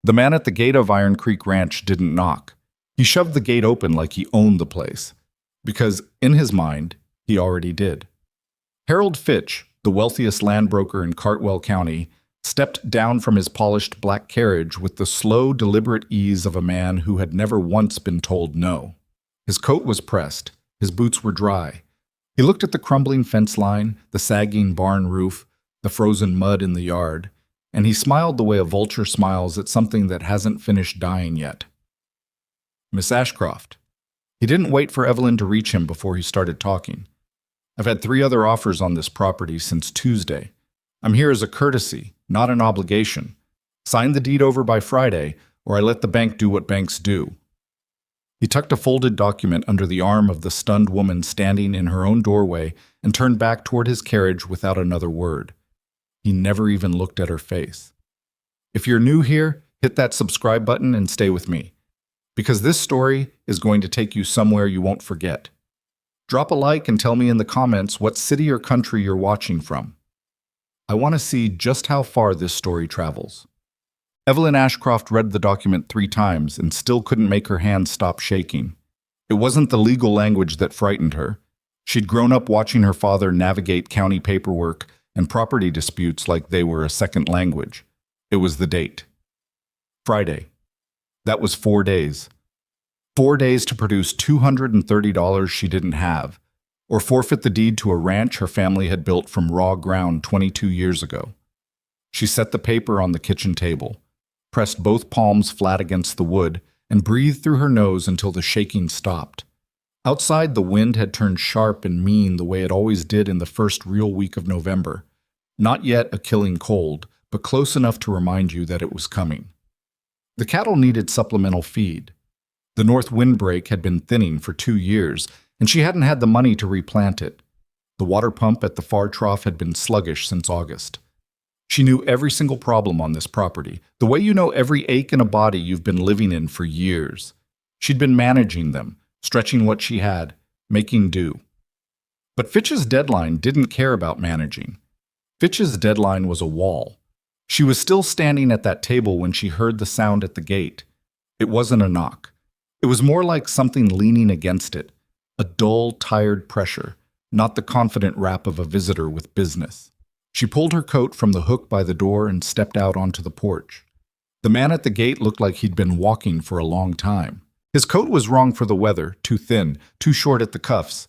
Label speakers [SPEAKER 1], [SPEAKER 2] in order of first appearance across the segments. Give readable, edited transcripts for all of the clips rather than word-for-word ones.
[SPEAKER 1] The man at the gate of Iron Creek Ranch didn't knock. He shoved the gate open like he owned the place, because, in his mind, he already did. Harold Fitch, the wealthiest land broker in Cartwell County, stepped down from his polished black carriage with the slow, deliberate ease of a man who had never once been told no. His coat was pressed. His boots were dry. He looked at the crumbling fence line, the sagging barn roof, the frozen mud in the yard, and he smiled the way a vulture smiles at something that hasn't finished dying yet. Miss Ashcroft. He didn't wait for Evelyn to reach him before he started talking. I've had 3 other offers on this property since Tuesday. I'm here as a courtesy, not an obligation. Sign the deed over by Friday, or I let the bank do what banks do. He tucked a folded document under the arm of the stunned woman standing in her own doorway and turned back toward his carriage without another word. He never even looked at her face. If you're new here, hit that subscribe button and stay with me, because this story is going to take you somewhere you won't forget. Drop a like and tell me in the comments what city or country you're watching from. I want to see just how far this story travels. Evelyn Ashcroft read the document 3 times and still couldn't make her hands stop shaking. It wasn't the legal language that frightened her. She'd grown up watching her father navigate county paperwork and property disputes like they were a second language. It was the date. Friday. That was 4 days. 4 days to produce $230 she didn't have, or forfeit the deed to a ranch her family had built from raw ground 22 years ago. She set the paper on the kitchen table, pressed both palms flat against the wood, and breathed through her nose until the shaking stopped. Outside, the wind had turned sharp and mean the way it always did in the first real week of November. Not yet a killing cold, but close enough to remind you that it was coming. The cattle needed supplemental feed. The north windbreak had been thinning for 2 years, and she hadn't had the money to replant it. The water pump at the far trough had been sluggish since August. She knew every single problem on this property, the way you know every ache in a body you've been living in for years. She'd been managing them, stretching what she had, making do. But Fitch's deadline didn't care about managing. Fitch's deadline was a wall. She was still standing at that table when she heard the sound at the gate. It wasn't a knock. It was more like something leaning against it, a dull, tired pressure, not the confident rap of a visitor with business. She pulled her coat from the hook by the door and stepped out onto the porch. The man at the gate looked like he'd been walking for a long time. His coat was wrong for the weather, too thin, too short at the cuffs,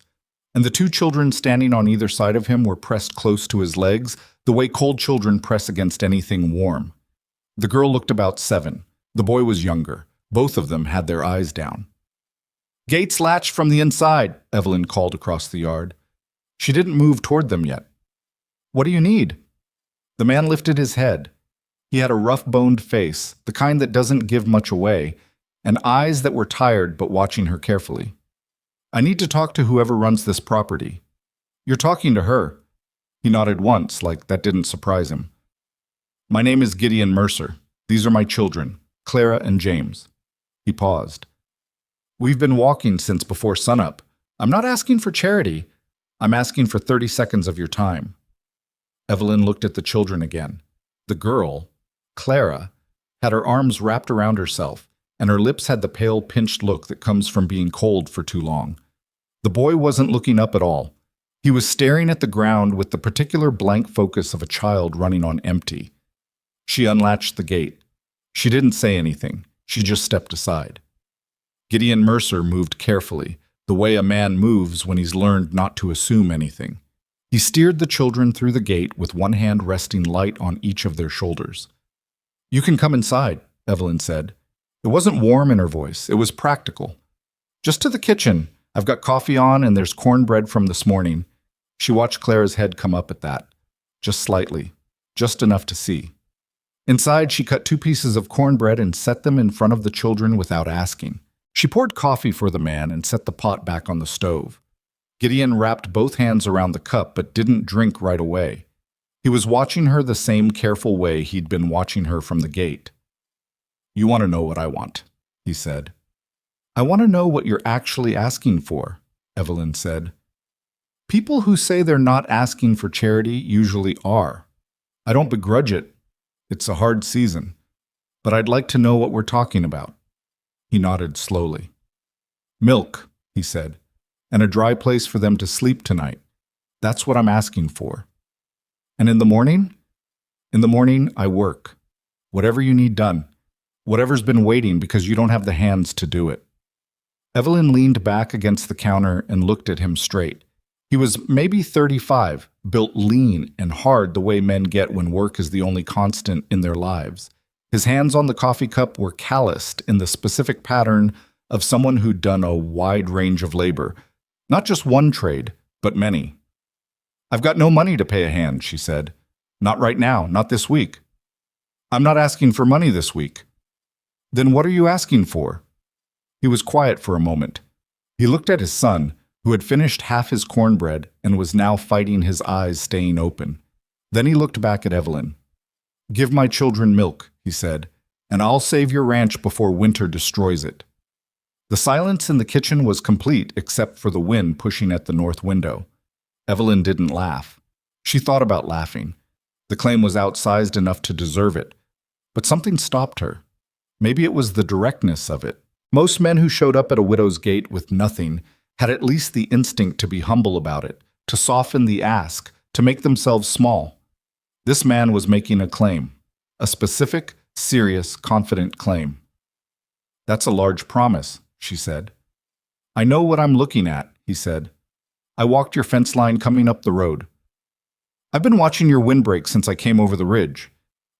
[SPEAKER 1] and the 2 children standing on either side of him were pressed close to his legs, the way cold children press against anything warm. The girl looked about 7. The boy was younger. Both of them had their eyes down. "Gates latched from the inside," Evelyn called across the yard. She didn't move toward them yet. "What do you need?" The man lifted his head. He had a rough-boned face, the kind that doesn't give much away, and eyes that were tired but watching her carefully. "I need to talk to whoever runs this property." "You're talking to her." He nodded once, like that didn't surprise him. "My name is Gideon Mercer. These are my children, Clara and James." He paused. "We've been walking since before sunup. I'm not asking for charity. I'm asking for 30 seconds of your time." Evelyn looked at the children again. The girl, Clara, had her arms wrapped around herself, and her lips had the pale, pinched look that comes from being cold for too long. The boy wasn't looking up at all. He was staring at the ground with the particular blank focus of a child running on empty. She unlatched the gate. She didn't say anything. She just stepped aside. Gideon Mercer moved carefully, the way a man moves when he's learned not to assume anything. He steered the children through the gate with one hand resting light on each of their shoulders. "You can come inside," Evelyn said. It wasn't warm in her voice. It was practical. "Just to the kitchen. I've got coffee on and there's cornbread from this morning." She watched Clara's head come up at that. Just slightly. Just enough to see. Inside, she cut 2 pieces of cornbread and set them in front of the children without asking. She poured coffee for the man and set the pot back on the stove. Gideon wrapped both hands around the cup but didn't drink right away. He was watching her the same careful way he'd been watching her from the gate. "You want to know what I want," he said. "I want to know what you're actually asking for," Evelyn said. "People who say they're not asking for charity usually are. I don't begrudge it. It's a hard season. but I'd like to know what we're talking about." He nodded slowly. "Milk," he said, "and a dry place for them to sleep tonight. That's what I'm asking for. And in the morning? In the morning, I work. Whatever you need done. Whatever's been waiting because you don't have the hands to do it." Evelyn leaned back against the counter and looked at him straight. He was maybe 35, built lean and hard the way men get when work is the only constant in their lives. His hands on the coffee cup were calloused in the specific pattern of someone who'd done a wide range of labor. Not just one trade, but many. "I've got no money to pay a hand," she said. "Not right now, not this week." "I'm not asking for money this week." "Then what are you asking for?" He was quiet for a moment. He looked at his son, who had finished half his cornbread and was now fighting his eyes staying open. Then he looked back at Evelyn. "Give my children milk," he said, "and I'll save your ranch before winter destroys it." The silence in the kitchen was complete except for the wind pushing at the north window. Evelyn didn't laugh. She thought about laughing. The claim was outsized enough to deserve it. But something stopped her. Maybe it was the directness of it. Most men who showed up at a widow's gate with nothing had at least the instinct to be humble about it, to soften the ask, to make themselves small. This man was making a claim, a specific, serious, confident claim. "That's a large promise," she said. "I know what I'm looking at," he said. "I walked your fence line coming up the road. I've been watching your windbreak since I came over the ridge.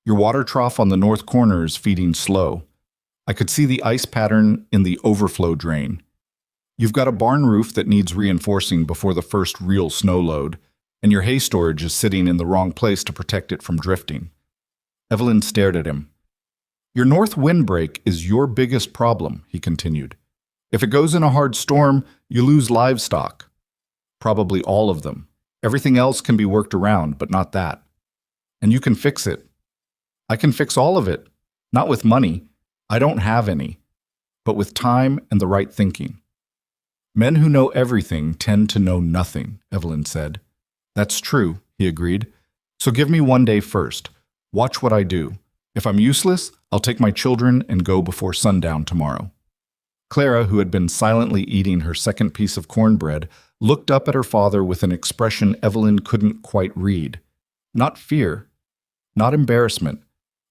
[SPEAKER 1] Your water trough on the north corner is feeding slow. I could see the ice pattern in the overflow drain. You've got a barn roof that needs reinforcing before the first real snow load, and your hay storage is sitting in the wrong place to protect it from drifting." Evelyn stared at him. "Your north windbreak is your biggest problem," he continued. "If it goes in a hard storm, you lose livestock. Probably all of them. Everything else can be worked around, but not that. And you can fix it. I can fix all of it. Not with money. I don't have any. But with time and the right thinking." "Men who know everything tend to know nothing," Evelyn said. "That's true," he agreed. "So give me one day first. Watch what I do. If I'm useless, I'll take my children and go before sundown tomorrow." Clara, who had been silently eating her second piece of cornbread, looked up at her father with an expression Evelyn couldn't quite read. Not fear, not embarrassment,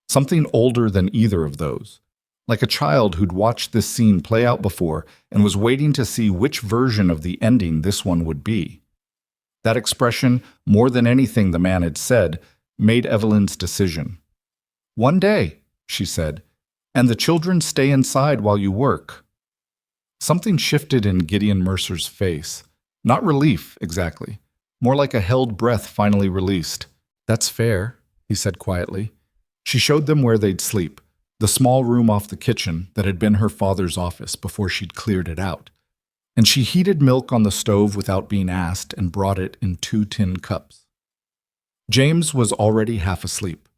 [SPEAKER 1] something older than either of those. Like a child who'd watched this scene play out before and was waiting to see which version of the ending this one would be. That expression, more than anything the man had said, made Evelyn's decision. "One day," she said, "and the children stay inside while you work." Something shifted in Gideon Mercer's face. Not relief, exactly. More like a held breath finally released. "That's fair," he said quietly. She showed them where they'd sleep, the small room off the kitchen that had been her father's office before she'd cleared it out. And she heated milk on the stove without being asked and brought it in 2 tin cups. James was already half asleep.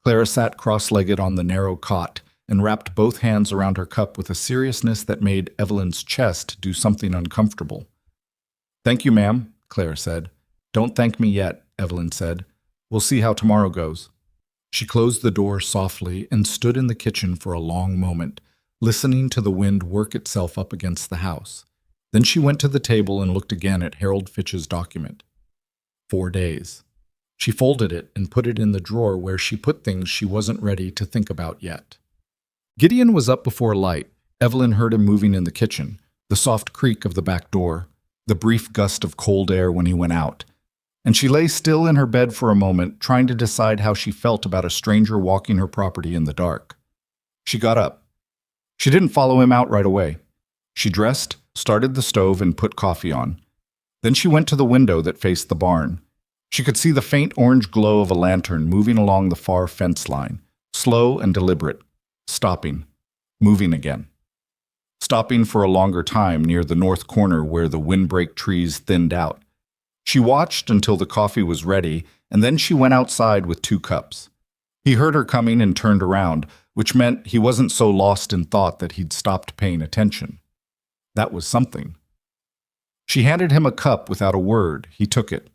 [SPEAKER 1] Clara sat cross-legged on the narrow cot and wrapped both hands around her cup with a seriousness that made Evelyn's chest do something uncomfortable. "Thank you, ma'am," Clara said. "Don't thank me yet," Evelyn said. "We'll see how tomorrow goes." She closed the door softly and stood in the kitchen for a long moment, listening to the wind work itself up against the house. Then she went to the table and looked again at Harold Fitch's document. 4 days. She folded it and put it in the drawer where she put things she wasn't ready to think about yet. Gideon was up before light. Evelyn heard him moving in the kitchen, the soft creak of the back door, the brief gust of cold air when he went out. And she lay still in her bed for a moment, trying to decide how she felt about a stranger walking her property in the dark. She got up. She didn't follow him out right away. She dressed, started the stove, and put coffee on. Then she went to the window that faced the barn. She could see the faint orange glow of a lantern moving along the far fence line, slow and deliberate, stopping, moving again. Stopping for a longer time near the north corner where the windbreak trees thinned out. She watched until the coffee was ready, and then she went outside with 2 cups. He heard her coming and turned around, which meant he wasn't so lost in thought that he'd stopped paying attention. That was something. She handed him a cup without a word. He took it.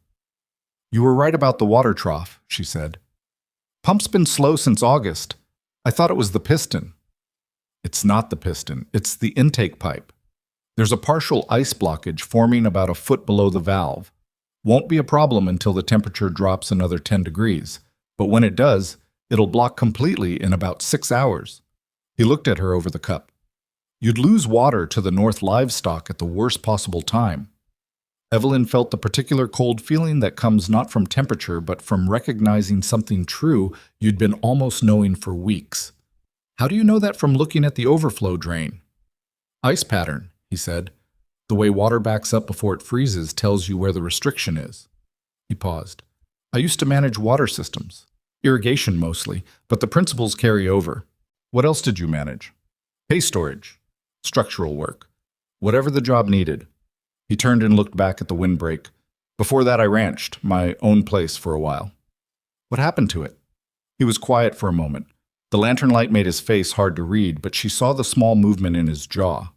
[SPEAKER 1] "You were right about the water trough," she said. "Pump's been slow since August. I thought it was the piston. It's not the piston, it's the intake pipe. There's a partial ice blockage forming about a foot below the valve. Won't be a problem until the temperature drops another 10 degrees, but when it does, it'll block completely in about 6 hours. He looked at her over the cup. You'd lose water to the North livestock at the worst possible time. Evelyn felt the particular cold feeling that comes not from temperature but from recognizing something true you'd been almost knowing for weeks. How do you know that from looking at the overflow drain? Ice pattern, he said. The way water backs up before it freezes tells you where the restriction is. He paused. I used to manage water systems. Irrigation mostly, but the principles carry over. What else did you manage? Hay storage. Structural work. Whatever the job needed. He turned and looked back at the windbreak. Before that I ranched, my own place for a while. What happened to it? He was quiet for a moment. The lantern light made his face hard to read, but she saw the small movement in his jaw.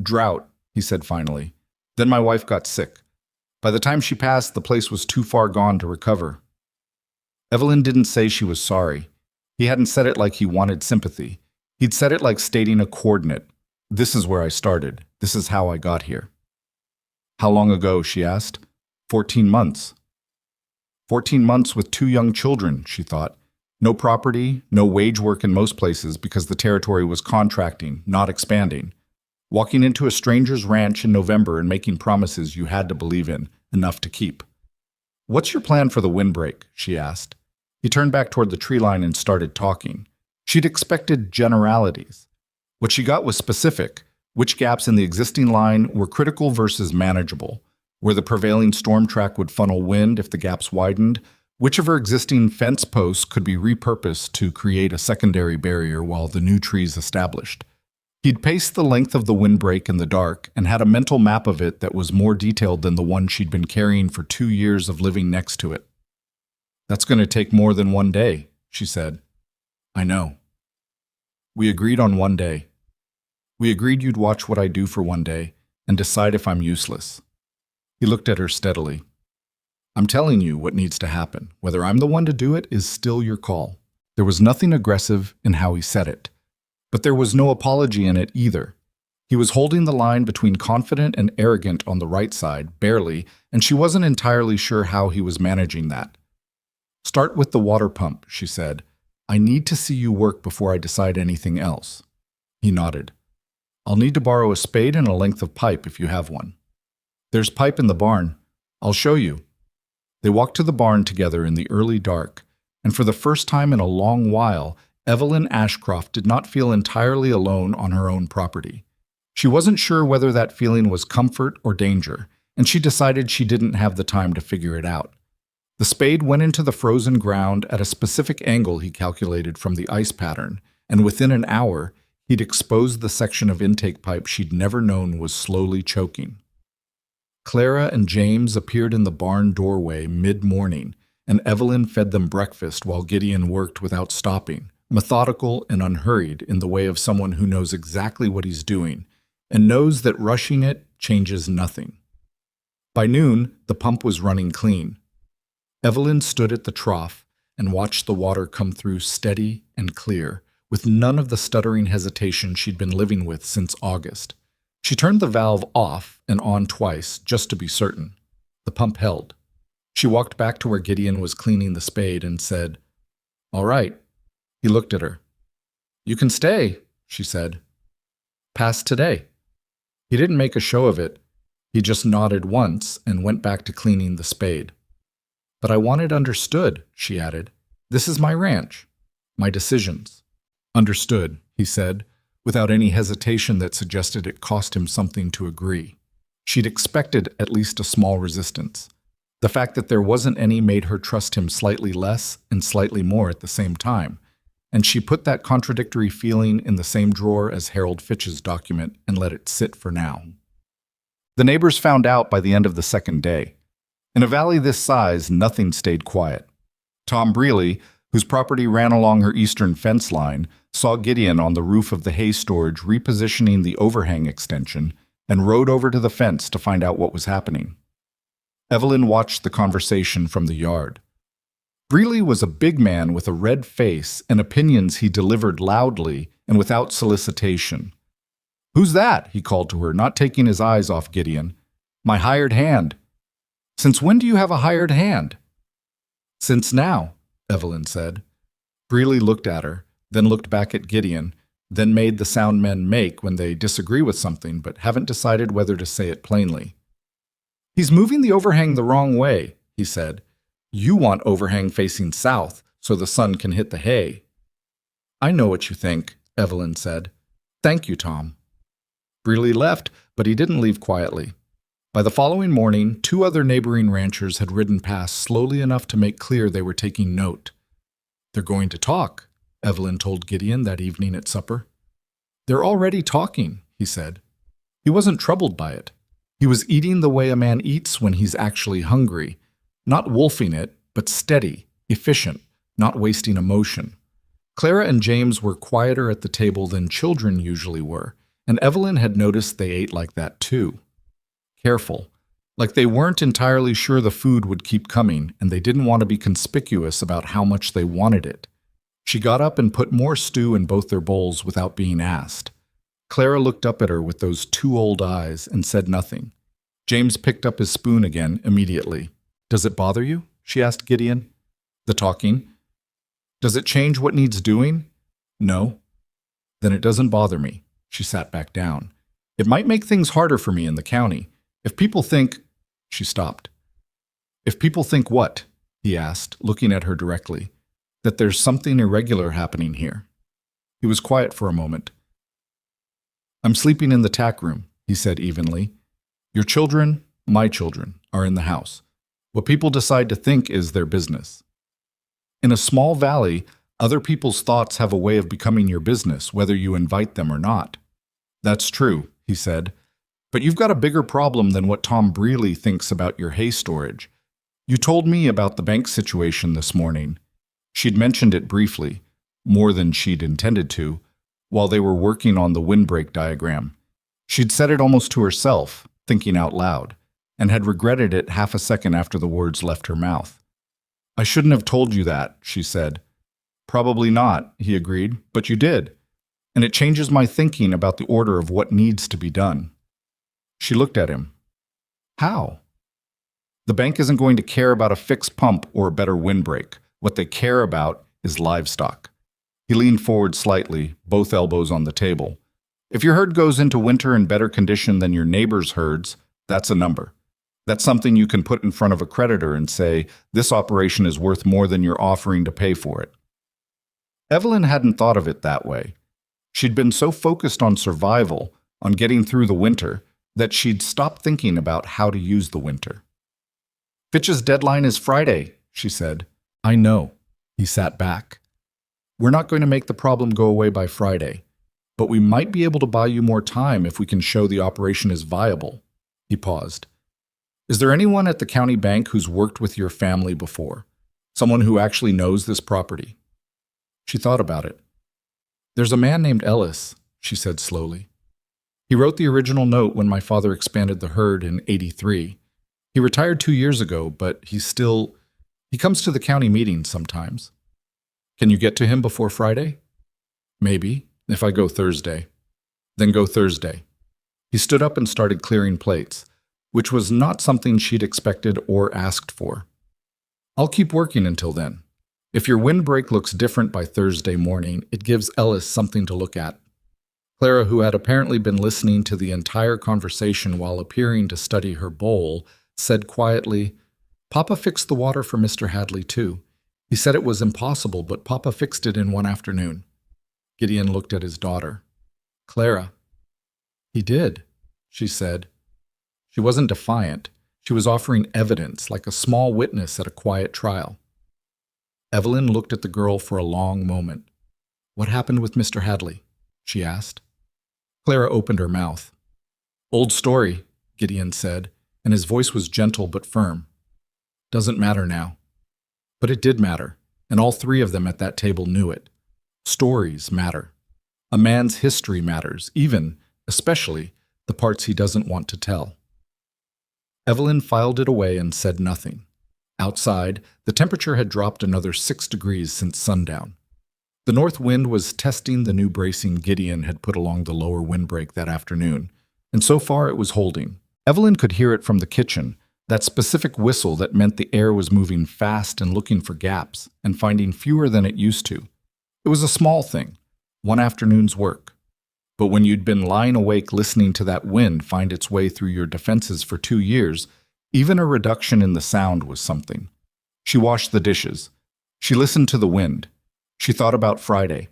[SPEAKER 1] Drought, he said finally. Then my wife got sick. By the time she passed, the place was too far gone to recover. Evelyn didn't say she was sorry. He hadn't said it like he wanted sympathy. He'd said it like stating a coordinate. This is where I started. This is how I got here. How long ago, she asked. 14 months. 14 months with 2 young children, she thought. No property, no wage work in most places because the territory was contracting, not expanding. Walking into a stranger's ranch in November and making promises you had to believe in, enough to keep. What's your plan for the windbreak? She asked. He turned back toward the tree line and started talking. She'd expected generalities. What she got was specific. Which gaps in the existing line were critical versus manageable? Where the prevailing storm track would funnel wind if the gaps widened? Which of her existing fence posts could be repurposed to create a secondary barrier while the new trees established? He'd paced the length of the windbreak in the dark and had a mental map of it that was more detailed than the one she'd been carrying for 2 years of living next to it. That's going to take more than 1 day, she said. I know. We agreed on 1 day. We agreed you'd watch what I do for 1 day and decide if I'm useless. He looked at her steadily. I'm telling you what needs to happen. Whether I'm the one to do it is still your call. There was nothing aggressive in how he said it. But there was no apology in it either. He was holding the line between confident and arrogant on the right side, barely, and she wasn't entirely sure how he was managing that. Start with the water pump, she said. I need to see you work before I decide anything else. He nodded. I'll need to borrow a spade and a length of pipe if you have one. There's pipe in the barn. I'll show you. They walked to the barn together in the early dark, and for the first time in a long while, Evelyn Ashcroft did not feel entirely alone on her own property. She wasn't sure whether that feeling was comfort or danger, and she decided she didn't have the time to figure it out. The spade went into the frozen ground at a specific angle he calculated from the ice pattern, and within an hour, he'd exposed the section of intake pipe she'd never known was slowly choking. Clara and James appeared in the barn doorway mid-morning, and Evelyn fed them breakfast while Gideon worked without stopping, methodical and unhurried in the way of someone who knows exactly what he's doing and knows that rushing it changes nothing. By noon, the pump was running clean. Evelyn stood at the trough and watched the water come through steady and clear, with none of the stuttering hesitation she'd been living with since August. She turned the valve off and on twice, just to be certain. The pump held. She walked back to where Gideon was cleaning the spade and said, All right. He looked at her. You can stay, she said. Past today. He didn't make a show of it. He just nodded once and went back to cleaning the spade. But I want it understood, she added. This is my ranch. My decisions. Understood, he said, without any hesitation that suggested it cost him something to agree. She'd expected at least a small resistance. The fact that there wasn't any made her trust him slightly less and slightly more at the same time, and she put that contradictory feeling in the same drawer as Harold Fitch's document and let it sit for now. The neighbors found out by the end of the second day. In a valley this size, nothing stayed quiet. Tom Brealey, whose property ran along her eastern fence line, saw Gideon on the roof of the hay storage repositioning the overhang extension and rode over to the fence to find out what was happening. Evelyn watched the conversation from the yard. Breely was a big man with a red face and opinions he delivered loudly and without solicitation. "Who's that?" he called to her, not taking his eyes off Gideon. "My hired hand." "Since when do you have a hired hand?" "Since now," Evelyn said. Breely looked at her, then looked back at Gideon, then made the sound men make when they disagree with something but haven't decided whether to say it plainly. "He's moving the overhang the wrong way," he said. "You want overhang facing south so the sun can hit the hay." "I know what you think," Evelyn said. "Thank you, Tom." Breely left, but he didn't leave quietly. By the following morning, 2 other neighboring ranchers had ridden past slowly enough to make clear they were taking note. "They're going to talk," Evelyn told Gideon that evening at supper. "They're already talking," he said. He wasn't troubled by it. He was eating the way a man eats when he's actually hungry, not wolfing it, but steady, efficient, not wasting emotion. Clara and James were quieter at the table than children usually were, and Evelyn had noticed they ate like that too. Careful, like they weren't entirely sure the food would keep coming, and they didn't want to be conspicuous about how much they wanted it. She got up and put more stew in both their bowls without being asked. Clara looked up at her with those 2 old eyes and said nothing. James picked up his spoon again immediately. "Does it bother you?" she asked Gideon. "The talking? Does it change what needs doing?" "No." "Then it doesn't bother me." She sat back down. "It might make things harder for me in the county. If people think—" She stopped. "If people think what?" he asked, looking at her directly. "That there's something irregular happening here." He was quiet for a moment. "I'm sleeping in the tack room," he said evenly. "Your children, my children, are in the house. What people decide to think is their business. In a small valley, other people's thoughts have a way of becoming your business, whether you invite them or not." "That's true," he said. "But you've got a bigger problem than what Tom Breely thinks about your hay storage. You told me about the bank situation this morning." She'd mentioned it briefly, more than she'd intended to, while they were working on the windbreak diagram. She'd said it almost to herself, thinking out loud, and had regretted it half a second after the words left her mouth. "I shouldn't have told you that," she said. "Probably not," he agreed, "but you did. And it changes my thinking about the order of what needs to be done." She looked at him. "How?" "The bank isn't going to care about a fixed pump or a better windbreak. What they care about is livestock." He leaned forward slightly, both elbows on the table. "If your herd goes into winter in better condition than your neighbor's herds, that's a number. That's something you can put in front of a creditor and say, this operation is worth more than you're offering to pay for it." Evelyn hadn't thought of it that way. She'd been so focused on survival, on getting through the winter, that she'd stopped thinking about how to use the winter. "Fitch's deadline is Friday," she said. "I know." He sat back. "We're not going to make the problem go away by Friday, but we might be able to buy you more time if we can show the operation is viable." He paused. "Is there anyone at the county bank who's worked with your family before? Someone who actually knows this property?" She thought about it. "There's a man named Ellis," she said slowly. "He wrote the original note when my father expanded the herd in '83. He retired 2 years ago, but he comes to the county meetings sometimes." "Can you get to him before Friday?" "Maybe, if I go Thursday." "Then go Thursday." He stood up and started clearing plates, which was not something she'd expected or asked for. "I'll keep working until then. If your windbreak looks different by Thursday morning, it gives Ellis something to look at." Clara, who had apparently been listening to the entire conversation while appearing to study her bowl, said quietly, "Papa fixed the water for Mr. Hadley, too. He said it was impossible, but Papa fixed it in one afternoon." Gideon looked at his daughter. "Clara." "He did," she said. She wasn't defiant. She was offering evidence, like a small witness at a quiet trial. Evelyn looked at the girl for a long moment. "What happened with Mr. Hadley?" she asked. Clara opened her mouth. "Old story," Gideon said, and his voice was gentle but firm. "Doesn't matter now." But it did matter, and all 3 of them at that table knew it. Stories matter. A man's history matters, even, especially, the parts he doesn't want to tell. Evelyn filed it away and said nothing. Outside, the temperature had dropped another 6 degrees since sundown. The north wind was testing the new bracing Gideon had put along the lower windbreak that afternoon, and so far it was holding. Evelyn could hear it from the kitchen, that specific whistle that meant the air was moving fast and looking for gaps, and finding fewer than it used to. It was a small thing, one afternoon's work. But when you'd been lying awake listening to that wind find its way through your defenses for 2 years, even a reduction in the sound was something. She washed the dishes. She listened to the wind. She thought about Friday.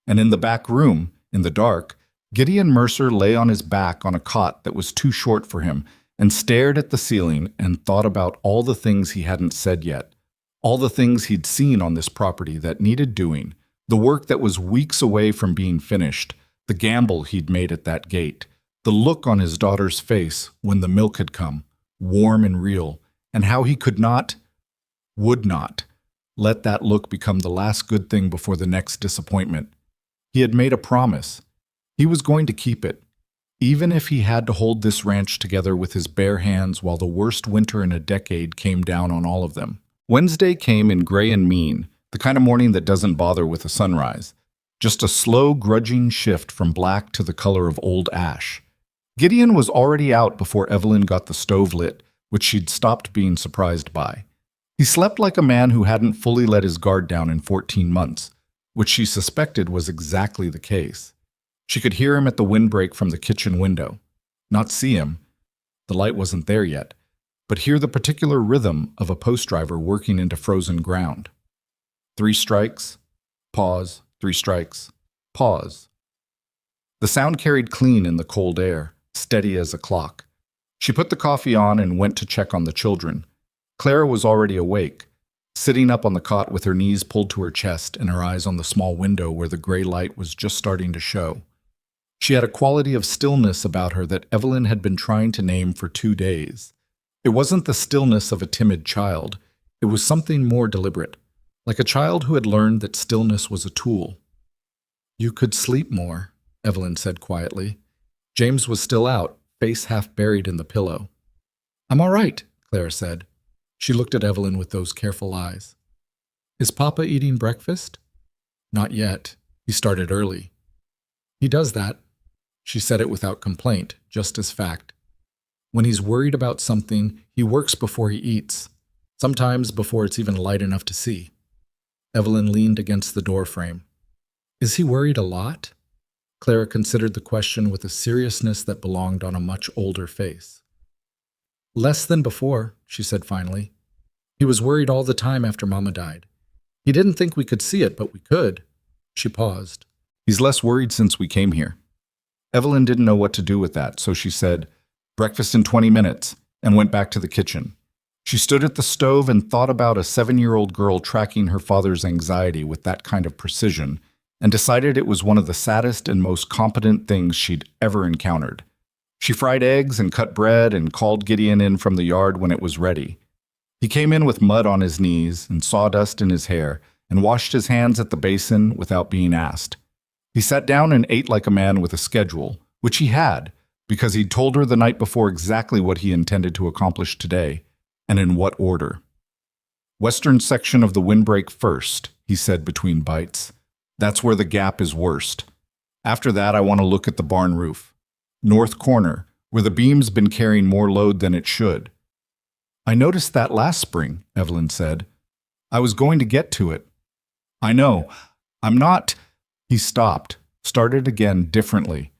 [SPEAKER 1] And in the back room, in the dark, Gideon Mercer lay on his back on a cot that was too short for him and stared at the ceiling and thought about all the things he hadn't said yet, all the things he'd seen on this property that needed doing, the work that was weeks away from being finished, the gamble he'd made at that gate, the look on his daughter's face when the milk had come, warm and real, and how he would not, let that look become the last good thing before the next disappointment. He had made a promise. He was going to keep it, even if he had to hold this ranch together with his bare hands while the worst winter in a decade came down on all of them. Wednesday came in gray and mean, the kind of morning that doesn't bother with a sunrise. Just a slow, grudging shift from black to the color of old ash. Gideon was already out before Evelyn got the stove lit, which she'd stopped being surprised by. He slept like a man who hadn't fully let his guard down in 14 months, which she suspected was exactly the case. She could hear him at the windbreak from the kitchen window. Not see him, the light wasn't there yet, but hear the particular rhythm of a post driver working into frozen ground. 3 strikes, pause, 3 strikes, pause. The sound carried clean in the cold air, steady as a clock. She put the coffee on and went to check on the children. Clara was already awake, sitting up on the cot with her knees pulled to her chest and her eyes on the small window where the gray light was just starting to show. She had a quality of stillness about her that Evelyn had been trying to name for 2 days. It wasn't the stillness of a timid child. It was something more deliberate, like a child who had learned that stillness was a tool. "You could sleep more," Evelyn said quietly. James was still out, face half buried in the pillow. "I'm all right," Clara said. She looked at Evelyn with those careful eyes. "Is Papa eating breakfast?" "Not yet. He started early." "He does that." She said it without complaint, just as fact. When he's worried about something, he works before he eats, sometimes before it's even light enough to see. Evelyn leaned against the doorframe. "Is he worried a lot?" Clara considered the question with a seriousness that belonged on a much older face. "Less than before," she said finally. "He was worried all the time after Mama died. He didn't think we could see it, but we could." She paused. "He's less worried since we came here." Evelyn didn't know what to do with that, so she said, "Breakfast in 20 minutes," and went back to the kitchen. She stood at the stove and thought about a 7-year-old girl tracking her father's anxiety with that kind of precision, and decided it was one of the saddest and most competent things she'd ever encountered. She fried eggs and cut bread and called Gideon in from the yard when it was ready. He came in with mud on his knees and sawdust in his hair and washed his hands at the basin without being asked. He sat down and ate like a man with a schedule, which he had, because he'd told her the night before exactly what he intended to accomplish today, and in what order. "Western section of the windbreak first," he said between bites. "That's where the gap is worst. After that, I want to look at the barn roof. North corner, where the beam's been carrying more load than it should." "I noticed that last spring," Evelyn said. "I was going to get to it." "I know. I'm not—" He stopped, started again differently.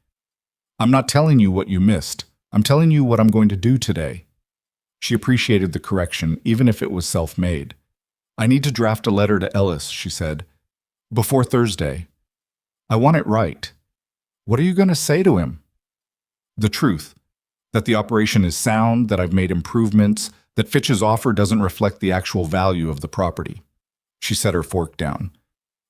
[SPEAKER 1] "I'm not telling you what you missed. I'm telling you what I'm going to do today." She appreciated the correction, even if it was self-made. "I need to draft a letter to Ellis," she said. "Before Thursday. I want it right." "What are you going to say to him?" "The truth. That the operation is sound, that I've made improvements, that Fitch's offer doesn't reflect the actual value of the property." She set her fork down.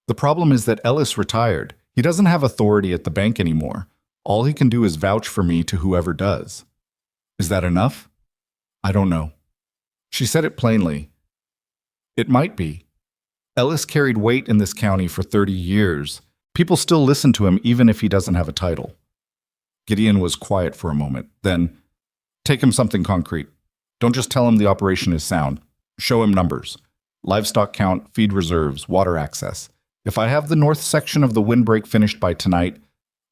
[SPEAKER 1] "The problem is that Ellis retired. He doesn't have authority at the bank anymore. All he can do is vouch for me to whoever does." "Is that enough?" "I don't know." She said it plainly. "It might be. Ellis carried weight in this county for 30 years. People still listen to him even if he doesn't have a title." Gideon was quiet for a moment. Then, "Take him something concrete. Don't just tell him the operation is sound. Show him numbers. Livestock count, feed reserves, water access. If I have the north section of the windbreak finished by tonight,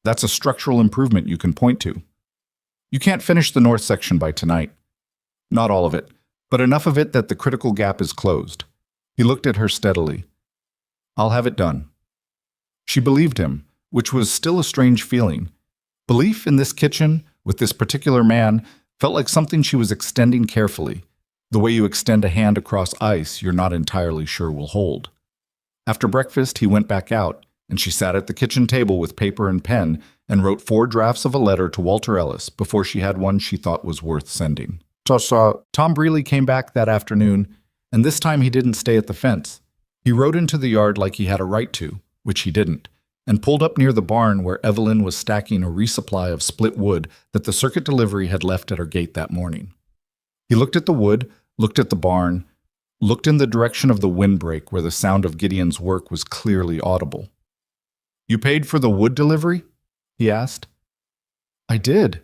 [SPEAKER 1] that's a structural improvement you can point to. You can't finish the north section by tonight. Not all of it, but enough of it that the critical gap is closed. He looked at her steadily. I'll have it done. She believed him, which was still a strange feeling. Belief in this kitchen, with this particular man, felt like something she was extending carefully, the way you extend a hand across ice you're not entirely sure will hold. After breakfast, he went back out, and she sat at the kitchen table with paper and pen and wrote 4 drafts of a letter to Walter Ellis before she had one she thought was worth sending. Tom Breeley came back that afternoon, and this time he didn't stay at the fence. He rode into the yard like he had a right to, which he didn't, and pulled up near the barn where Evelyn was stacking a resupply of split wood that the circuit delivery had left at her gate that morning. He looked at the wood, looked at the barn, looked in the direction of the windbreak where the sound of Gideon's work was clearly audible. You paid for the wood delivery? He asked. I did,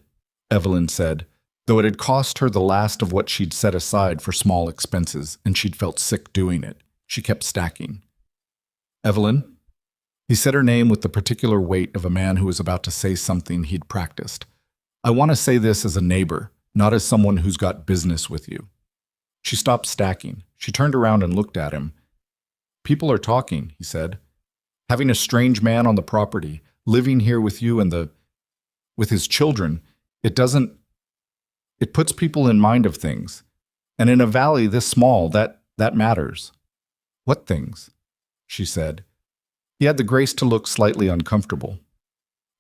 [SPEAKER 1] Evelyn said, though it had cost her the last of what she'd set aside for small expenses, and she'd felt sick doing it. She kept stacking. Evelyn? He said her name with the particular weight of a man who was about to say something he'd practiced. I want to say this as a neighbor, not as someone who's got business with you. She stopped stacking. She turned around and looked at him. People are talking, he said. Having a strange man on the property, living here with you and with his children, it puts people in mind of things. And in a valley this small, that matters. What things? She said. He had the grace to look slightly uncomfortable.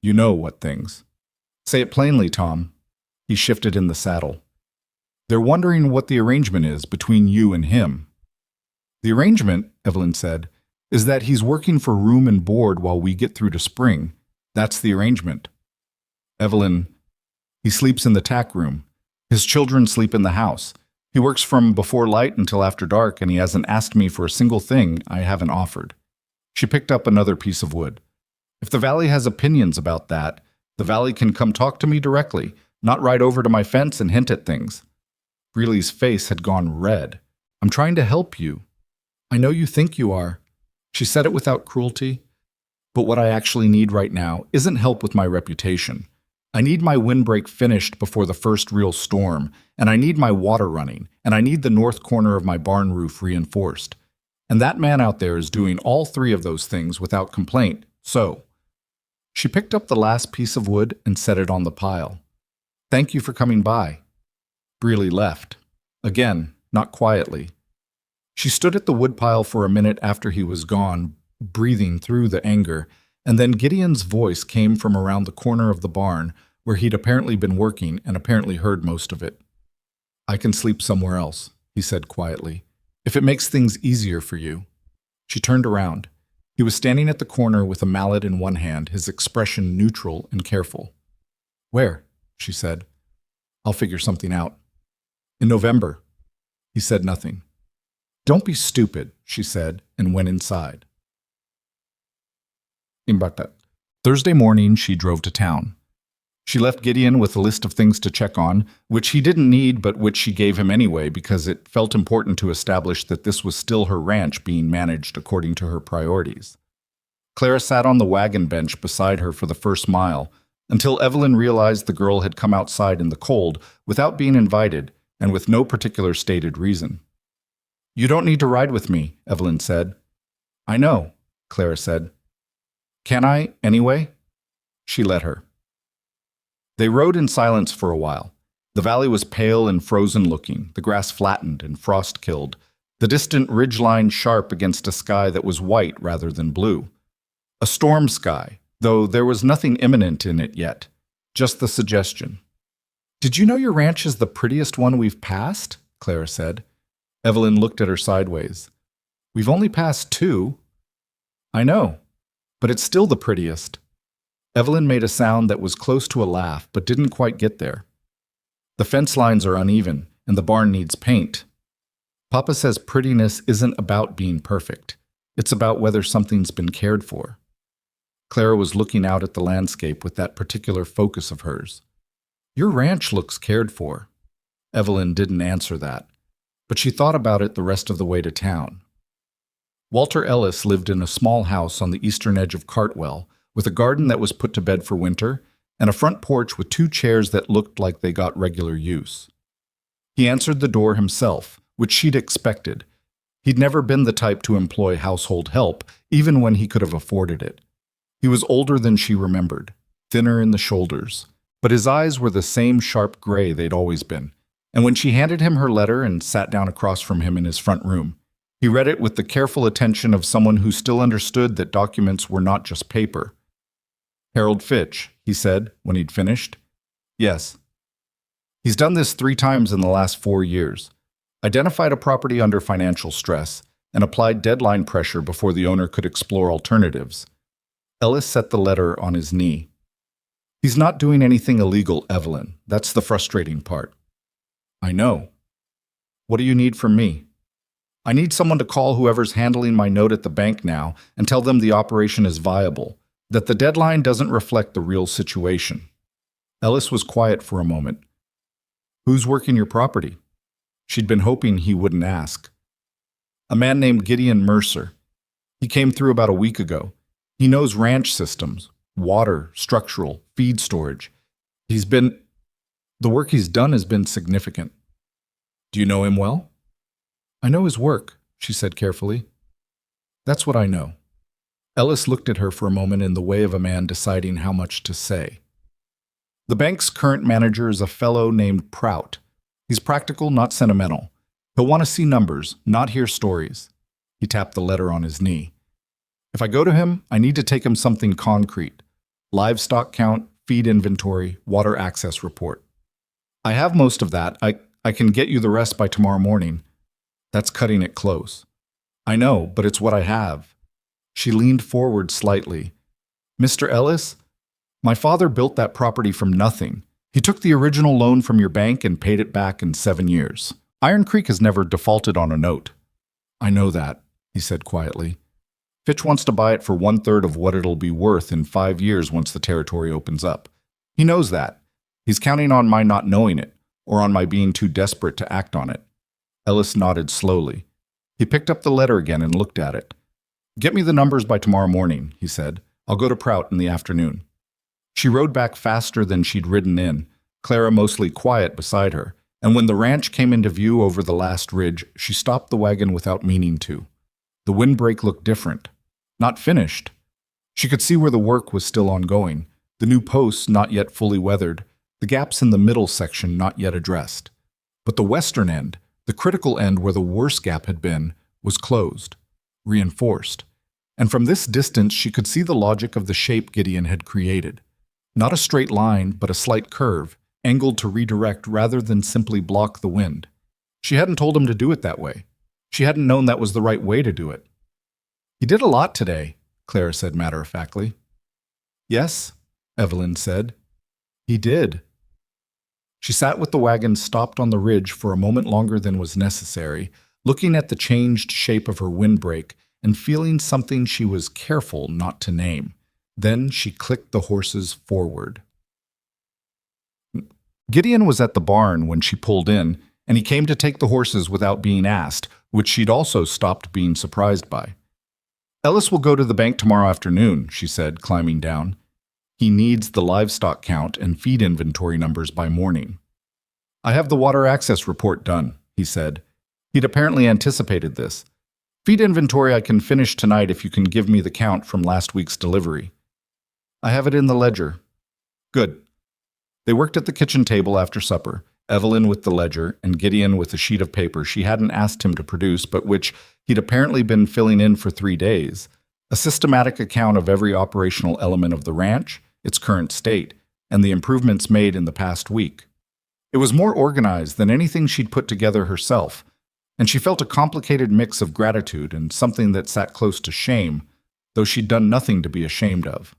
[SPEAKER 1] You know what things. Say it plainly, Tom. He shifted in the saddle. They're wondering what the arrangement is between you and him. The arrangement, Evelyn said, is that he's working for room and board while we get through to spring. That's the arrangement. Evelyn, he sleeps in the tack room. His children sleep in the house. He works from before light until after dark, and he hasn't asked me for a single thing I haven't offered. She picked up another piece of wood. If the valley has opinions about that, the valley can come talk to me directly, not ride over to my fence and hint at things. Breeley's face had gone red. I'm trying to help you. I know you think you are. She said it without cruelty. But what I actually need right now isn't help with my reputation. I need my windbreak finished before the first real storm, and I need my water running, and I need the north corner of my barn roof reinforced. And that man out there is doing all 3 of those things without complaint, so. She picked up the last piece of wood and set it on the pile. Thank you for coming by. Breeley left. Again, not quietly. She stood at the woodpile for a minute after he was gone, breathing through the anger, and then Gideon's voice came from around the corner of the barn, where he'd apparently been working and apparently heard most of it. I can sleep somewhere else, he said quietly, if it makes things easier for you. She turned around. He was standing at the corner with a mallet in one hand, his expression neutral and careful. Where? She said. I'll figure something out. In November. He said nothing. Don't be stupid, she said, and went inside. Thursday morning, she drove to town. She left Gideon with a list of things to check on, which he didn't need but which she gave him anyway because it felt important to establish that this was still her ranch being managed according to her priorities. Clara sat on the wagon bench beside her for the first mile, until Evelyn realized the girl had come outside in the cold without being invited and with no particular stated reason. You don't need to ride with me, Evelyn said. I know, Clara said. Can I, anyway? She let her. They rode in silence for a while. The valley was pale and frozen-looking, the grass flattened and frost-killed, the distant ridgeline sharp against a sky that was white rather than blue. A storm sky, though there was nothing imminent in it yet, just the suggestion. Did you know your ranch is the prettiest one we've passed? Clara said. Evelyn looked at her sideways. We've only passed 2. I know, but it's still the prettiest. Evelyn made a sound that was close to a laugh, but didn't quite get there. The fence lines are uneven, and the barn needs paint. Papa says prettiness isn't about being perfect. It's about whether something's been cared for. Clara was looking out at the landscape with that particular focus of hers. Your ranch looks cared for. Evelyn didn't answer that. but she thought about it the rest of the way to town. Walter Ellis lived in a small house on the eastern edge of Cartwell, with a garden that was put to bed for winter, and a front porch with 2 chairs that looked like they got regular use. He answered the door himself, which she'd expected. He'd never been the type to employ household help, even when he could have afforded it. He was older than she remembered, thinner in the shoulders, but his eyes were the same sharp gray they'd always been. And when she handed him her letter and sat down across from him in his front room, he read it with the careful attention of someone who still understood that documents were not just paper. "Harold Fitch," he said when he'd finished. "Yes. He's done this 3 times in the last 4 years. Identified a property under financial stress and applied deadline pressure before the owner could explore alternatives." Ellis set the letter on his knee. "He's not doing anything illegal, Evelyn. That's the frustrating part." "I know. What do you need from me?" "I need someone to call whoever's handling my note at the bank now and tell them the operation is viable, that the deadline doesn't reflect the real situation." Ellis was quiet for a moment. "Who's working your property?" She'd been hoping he wouldn't ask. "A man named Gideon Mercer. He came through about a week ago. He knows ranch systems, water, structural, feed storage. The work he's done has been significant." "Do you know him well?" "I know his work," she said carefully. "That's what I know." Ellis looked at her for a moment in the way of a man deciding how much to say. "The bank's current manager is a fellow named Prout. He's practical, not sentimental. He'll want to see numbers, not hear stories." He tapped the letter on his knee. "If I go to him, I need to take him something concrete. Livestock count, feed inventory, water access report. I have most of that. I can get you the rest by tomorrow morning." "That's cutting it close." "I know, but it's what I have." She leaned forward slightly. "Mr. Ellis, my father built that property from nothing. He took the original loan from your bank and paid it back in 7 years. Iron Creek has never defaulted on a note." "I know that," he said quietly. "Fitch wants to buy it for 1/3 of what it'll be worth in 5 years once the territory opens up. He knows that. He's counting on my not knowing it, or on my being too desperate to act on it." Ellis nodded slowly. He picked up the letter again and looked at it. "Get me the numbers by tomorrow morning," he said. "I'll go to Prout in the afternoon." She rode back faster than she'd ridden in, Clara mostly quiet beside her, and when the ranch came into view over the last ridge, she stopped the wagon without meaning to. The windbreak looked different. Not finished. She could see where the work was still ongoing, the new posts not yet fully weathered, the gaps in the middle section not yet addressed. But the western end, the critical end where the worst gap had been, was closed, reinforced. And from this distance she could see the logic of the shape Gideon had created. Not a straight line, but a slight curve, angled to redirect rather than simply block the wind. She hadn't told him to do it that way. She hadn't known that was the right way to do it. "He did a lot today," Clara said matter-of-factly. "Yes," Evelyn said. "He did." She sat with the wagon stopped on the ridge for a moment longer than was necessary, looking at the changed shape of her windbreak and feeling something she was careful not to name. Then she clicked the horses forward. Gideon was at the barn when she pulled in, and he came to take the horses without being asked, which she'd also stopped being surprised by. "Ellis will go to the bank tomorrow afternoon," she said, climbing down. "He needs the livestock count and feed inventory numbers by morning." "I have the water access report done," he said. He'd apparently anticipated this. "Feed inventory I can finish tonight if you can give me the count from last week's delivery." "I have it in the ledger." "Good." They worked at the kitchen table after supper, Evelyn with the ledger and Gideon with a sheet of paper she hadn't asked him to produce but which he'd apparently been filling in for 3 days, a systematic account of every operational element of the ranch, its current state, and the improvements made in the past week. It was more organized than anything she'd put together herself, and she felt a complicated mix of gratitude and something that sat close to shame, though she'd done nothing to be ashamed of.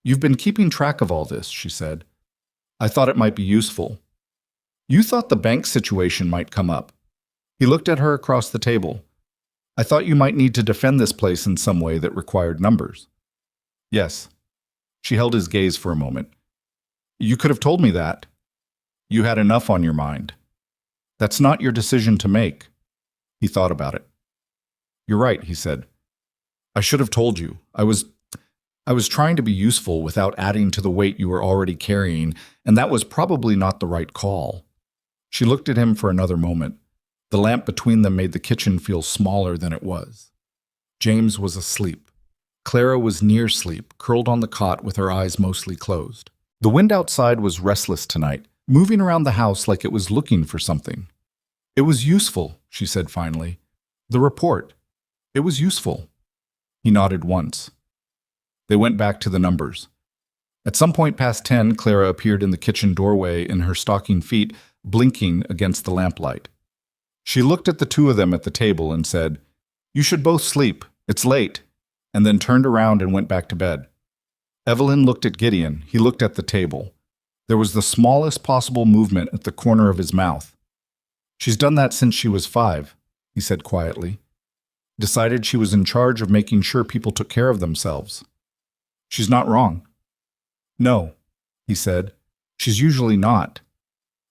[SPEAKER 1] "You've been keeping track of all this," she said. "I thought it might be useful." "You thought the bank situation might come up." He looked at her across the table. "I thought you might need to defend this place in some way that required numbers." "Yes." She held his gaze for a moment. "You could have told me that. You had enough on your mind." That's not your decision to make. He thought about it. You're right, he said. I should have told you. I was trying to be useful without adding to the weight you were already carrying, and that was probably not the right call. She looked at him for another moment. The lamp between them made the kitchen feel smaller than it was. James was asleep. Clara was near sleep, curled on the cot with her eyes mostly closed. The wind outside was restless tonight, moving around the house like it was looking for something. It was useful, she said finally. The report. It was useful. He nodded once. They went back to the numbers. At some point past 10, Clara appeared in the kitchen doorway in her stocking feet, blinking against the lamplight. She looked at the two of them at the table and said, "You should both sleep. It's late," and then turned around and went back to bed. Evelyn looked at Gideon. He looked at the table. There was the smallest possible movement at the corner of his mouth. "She's done that since she was 5, he said quietly. Decided she was in charge of making sure people took care of themselves. She's not wrong. No, he said. She's usually not.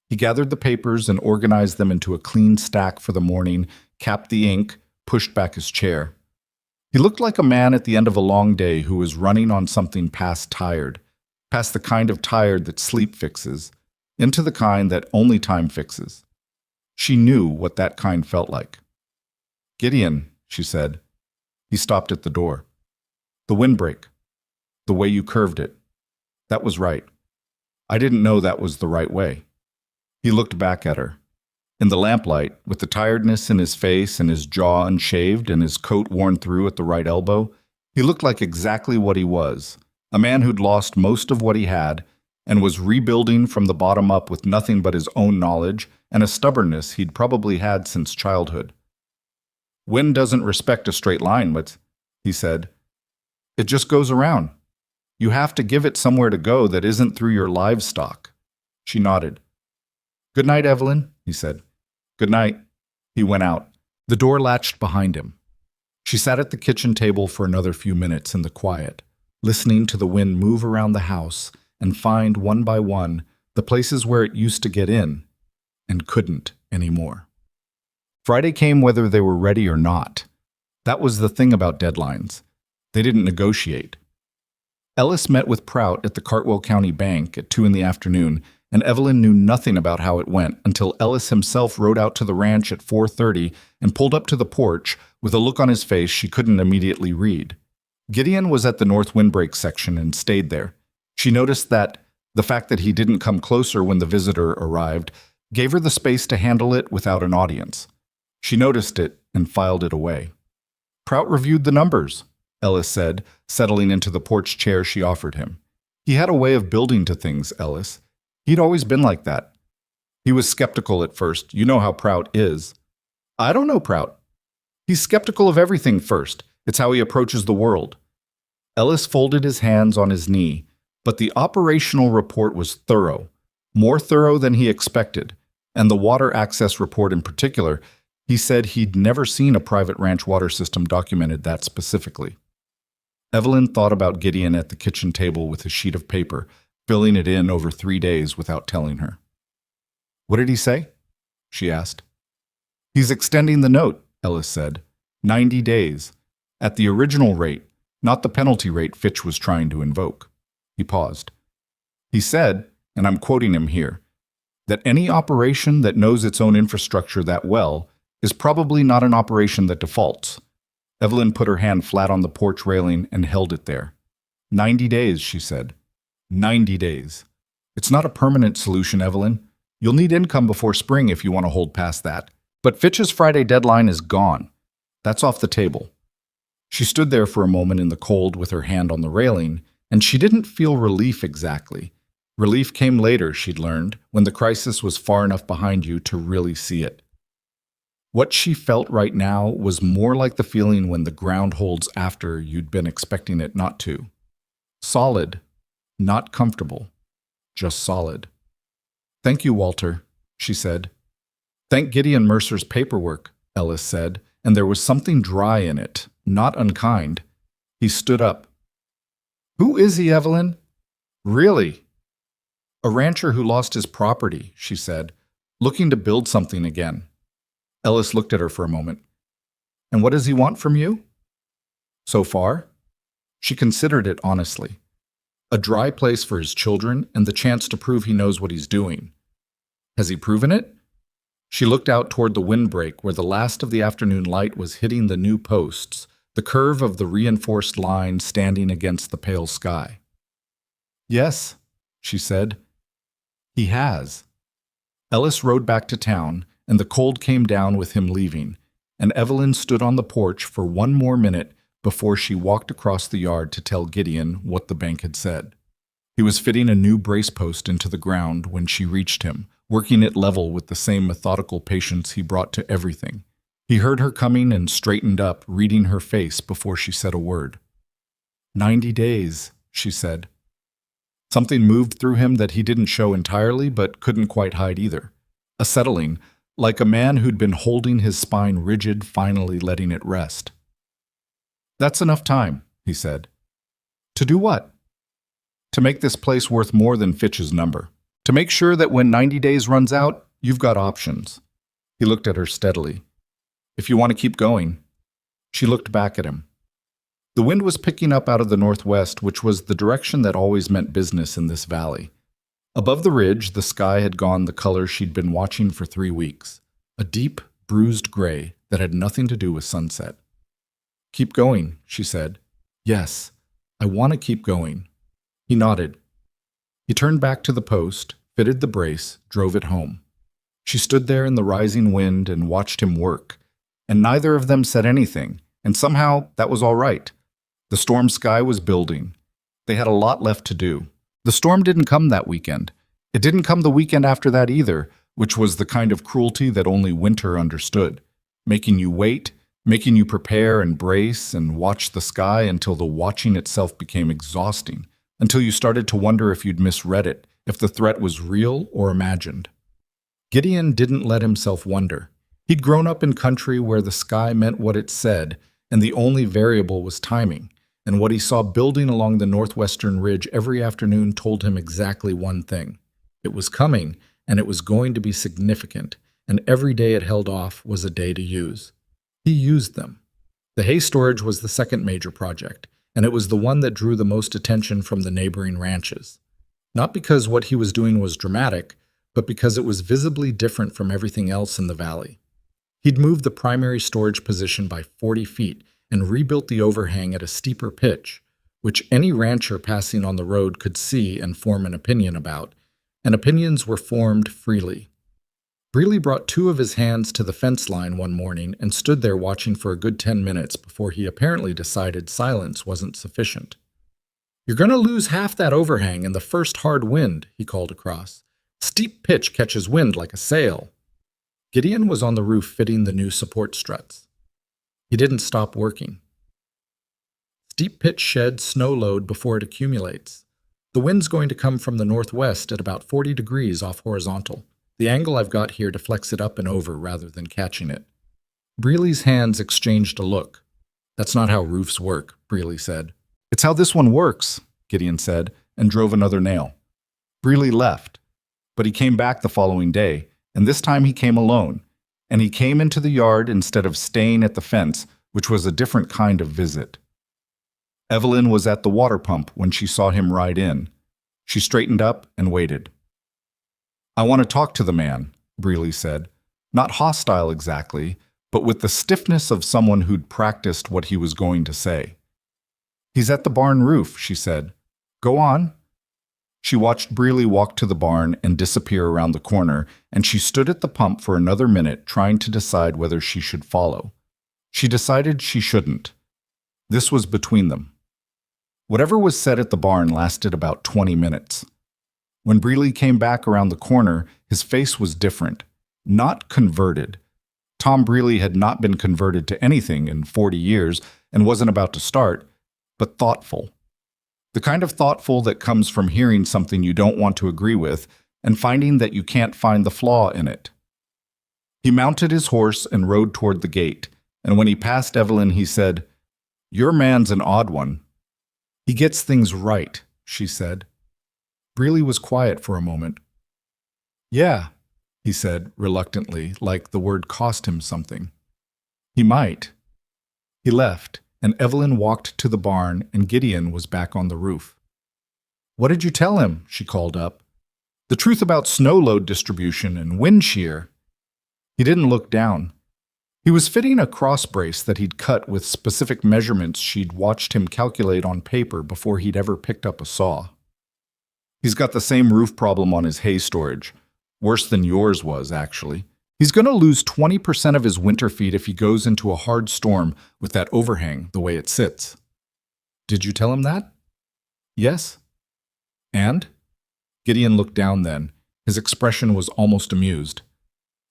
[SPEAKER 1] He gathered the papers and organized them into a clean stack for the morning, capped the ink, pushed back his chair. He looked like a man at the end of a long day who was running on something past tired, past the kind of tired that sleep fixes, into the kind that only time fixes. She knew what that kind felt like. "Gideon," she said. He stopped at the door. "The windbreak. The way you curved it. That was right. I didn't know that was the right way." He looked back at her. In the lamplight, with the tiredness in his face and his jaw unshaved and his coat worn through at the right elbow, he looked like exactly what he was, a man who'd lost most of what he had and was rebuilding from the bottom up with nothing but his own knowledge and a stubbornness he'd probably had since childhood. "Wind doesn't respect a straight line, but," he said, "it just goes around. You have to give it somewhere to go that isn't through your livestock." She nodded. "Good night, Evelyn," he said. "Good night." He went out. The door latched behind him. She sat at the kitchen table for another few minutes in the quiet, listening to the wind move around the house and find, one by one, the places where it used to get in and couldn't anymore. Friday came whether they were ready or not. That was the thing about deadlines. They didn't negotiate. Ellis met with Prout at the Cartwell County Bank at 2 in the afternoon, and Evelyn knew nothing about how it went until Ellis himself rode out to the ranch at 4:30 and pulled up to the porch with a look on his face she couldn't immediately read. Gideon was at the north windbreak section and stayed there. She noticed that the fact that he didn't come closer when the visitor arrived gave her the space to handle it without an audience. She noticed it and filed it away. "Prout reviewed the numbers," Ellis said, settling into the porch chair she offered him. "He had a way of building to things, Ellis. He'd always been like that." He was skeptical at first. You know how Prout is. "I don't know Prout. He's skeptical of everything first. It's how he approaches the world." Ellis folded his hands on his knee, but the operational report was thorough, more thorough than he expected, and the water access report in particular. He said he'd never seen a private ranch water system documented that specifically. Evelyn thought about Gideon at the kitchen table with a sheet of paper, filling it in over 3 days without telling her. "What did he say?" she asked. "He's extending the note," Ellis said. 90 days. At the original rate, not the penalty rate Fitch was trying to invoke. He paused. "He said, and I'm quoting him here, that any operation that knows its own infrastructure that well is probably not an operation that defaults." Evelyn put her hand flat on the porch railing and held it there. 90 days, she said. 90 days. It's not a permanent solution, Evelyn. You'll need income before spring if you want to hold past that. But Fitch's Friday deadline is gone. That's off the table. She stood there for a moment in the cold with her hand on the railing, and she didn't feel relief exactly. Relief came later, she'd learned, when the crisis was far enough behind you to really see it. What she felt right now was more like the feeling when the ground holds after you'd been expecting it not to. Solid, not comfortable, just solid. "Thank you, Walter," she said. "Thank Gideon Mercer's paperwork," Ellis said, and there was something dry in it, not unkind. He stood up. "Who is he, Evelyn?" "Really?" "A rancher who lost his property," she said. Looking to build something again. Ellis looked at her for a moment. And what does he want from you? So far? She considered it honestly. A dry place for his children and the chance to prove he knows what he's doing. Has he proven it? She looked out toward the windbreak where the last of the afternoon light was hitting the new posts, the curve of the reinforced line standing against the pale sky. Yes, she said. He has. Ellis rode back to town, and the cold came down with him leaving, and Evelyn stood on the porch for one more minute before she walked across the yard to tell Gideon what the bank had said. He was fitting a new brace post into the ground when she reached him, working it level with the same methodical patience he brought to everything. He heard her coming and straightened up, reading her face before she said a word. 90 days, she said. Something moved through him that he didn't show entirely but couldn't quite hide either. A settling, like a man who'd been holding his spine rigid, finally letting it rest. That's enough time, he said. To do what? To make this place worth more than Fitch's number. To make sure that when 90 days runs out, you've got options. He looked at her steadily. If you want to keep going. She looked back at him. The wind was picking up out of the northwest, which was the direction that always meant business in this valley. Above the ridge, the sky had gone the color she'd been watching for 3 weeks, a deep, bruised gray that had nothing to do with sunset. Keep going, she said. Yes, I want to keep going. He nodded. He turned back to the post, fitted the brace, drove it home. She stood there in the rising wind and watched him work, and neither of them said anything, and somehow that was all right. The storm sky was building. They had a lot left to do. The storm didn't come that weekend. It didn't come the weekend after that either, which was the kind of cruelty that only winter understood, making you wait, making you prepare and brace and watch the sky until the watching itself became exhausting, until you started to wonder if you'd misread it, if the threat was real or imagined. Gideon didn't let himself wonder. He'd grown up in country where the sky meant what it said, and the only variable was timing, and what he saw building along the northwestern ridge every afternoon told him exactly one thing. It was coming, and it was going to be significant, and every day it held off was a day to use. He used them. The hay storage was the second major project, and it was the one that drew the most attention from the neighboring ranches. Not because what he was doing was dramatic, but because it was visibly different from everything else in the valley. He'd moved the primary storage position by 40 feet and rebuilt the overhang at a steeper pitch, which any rancher passing on the road could see and form an opinion about, and opinions were formed freely. Breely brought 2 of his hands to the fence line one morning and stood there watching for a good 10 minutes before he apparently decided silence wasn't sufficient. You're going to lose half that overhang in the first hard wind, he called across. Steep pitch catches wind like a sail. Gideon was on the roof fitting the new support struts. He didn't stop working. Steep pitch sheds snow load before it accumulates. The wind's going to come from the northwest at about 40 degrees off horizontal. The angle I've got here deflects it up and over rather than catching it. Breely's hands exchanged a look. That's not how roofs work, Breely said. It's how this one works, Gideon said, and drove another nail. Breely left, but he came back the following day, and this time he came alone, and he came into the yard instead of staying at the fence, which was a different kind of visit. Evelyn was at the water pump when she saw him ride in. She straightened up and waited. I want to talk to the man, Breely said. Not hostile exactly, but with the stiffness of someone who'd practiced what he was going to say. He's at the barn roof, she said. Go on. She watched Breely walk to the barn and disappear around the corner, and she stood at the pump for another minute trying to decide whether she should follow. She decided she shouldn't. This was between them. Whatever was said at the barn lasted about 20 minutes. When Breely came back around the corner, his face was different, not converted. Tom Breely had not been converted to anything in 40 years and wasn't about to start, but thoughtful. The kind of thoughtful that comes from hearing something you don't want to agree with and finding that you can't find the flaw in it. He mounted his horse and rode toward the gate, and when he passed Evelyn, he said, Your man's an odd one. He gets things right, she said. Breely was quiet for a moment. Yeah, he said reluctantly, like the word cost him something. He might. He left, and Evelyn walked to the barn, and Gideon was back on the roof. "What did you tell him?" she called up. "The truth about snow load distribution and wind shear." He didn't look down. He was fitting a cross brace that he'd cut with specific measurements she'd watched him calculate on paper before he'd ever picked up a saw. "He's got the same roof problem on his hay storage. Worse than yours was, actually. He's going to lose 20% of his winter feed if he goes into a hard storm with that overhang the way it sits." "Did you tell him that?" "Yes." "And?" Gideon looked down then. His expression was almost amused.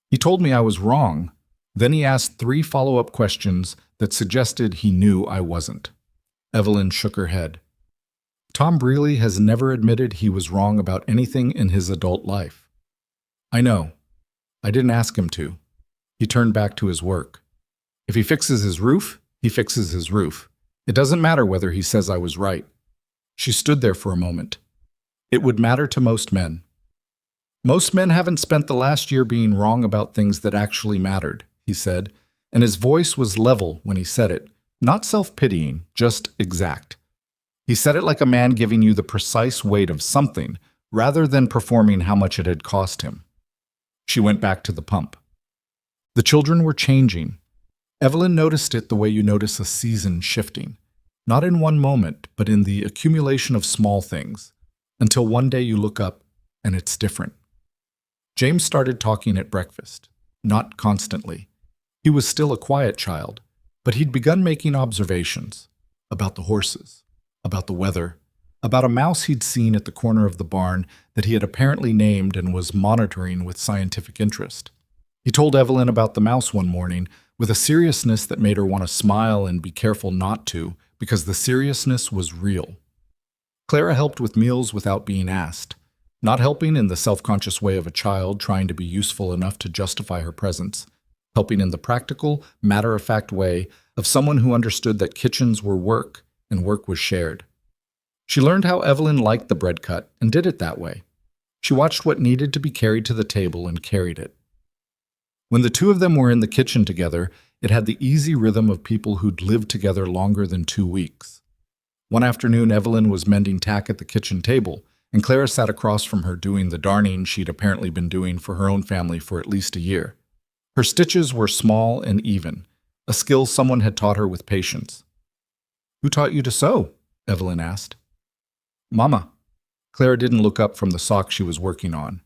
[SPEAKER 1] "He told me I was wrong. Then he asked 3 follow-up questions that suggested he knew I wasn't." Evelyn shook her head. "Tom Brealey has never admitted he was wrong about anything in his adult life." "I know. I didn't ask him to." He turned back to his work. "If he fixes his roof, he fixes his roof. It doesn't matter whether he says I was right." She stood there for a moment. "It would matter to most men. Most men haven't spent the last year being wrong about things that actually mattered," he said, and his voice was level when he said it, not self-pitying, just exact. He said it like a man giving you the precise weight of something, rather than performing how much it had cost him. She went back to the pump. The children were changing. Evelyn noticed it the way you notice a season shifting, not in one moment, but in the accumulation of small things, until one day you look up and it's different. James started talking at breakfast, not constantly. He was still a quiet child, but he'd begun making observations about the horses, about the weather, about a mouse he'd seen at the corner of the barn that he had apparently named and was monitoring with scientific interest. He told Evelyn about the mouse one morning with a seriousness that made her want to smile and be careful not to, because the seriousness was real. Clara helped with meals without being asked, not helping in the self-conscious way of a child trying to be useful enough to justify her presence, helping in the practical, matter-of-fact way of someone who understood that kitchens were work and work was shared. She learned how Evelyn liked the bread cut and did it that way. She watched what needed to be carried to the table and carried it. When the two of them were in the kitchen together, it had the easy rhythm of people who'd lived together longer than 2 weeks. One afternoon, Evelyn was mending tack at the kitchen table, and Clara sat across from her doing the darning she'd apparently been doing for her own family for at least a year. Her stitches were small and even, a skill someone had taught her with patience. "Who taught you to sew?" Evelyn asked. "Mama." Clara didn't look up from the sock she was working on.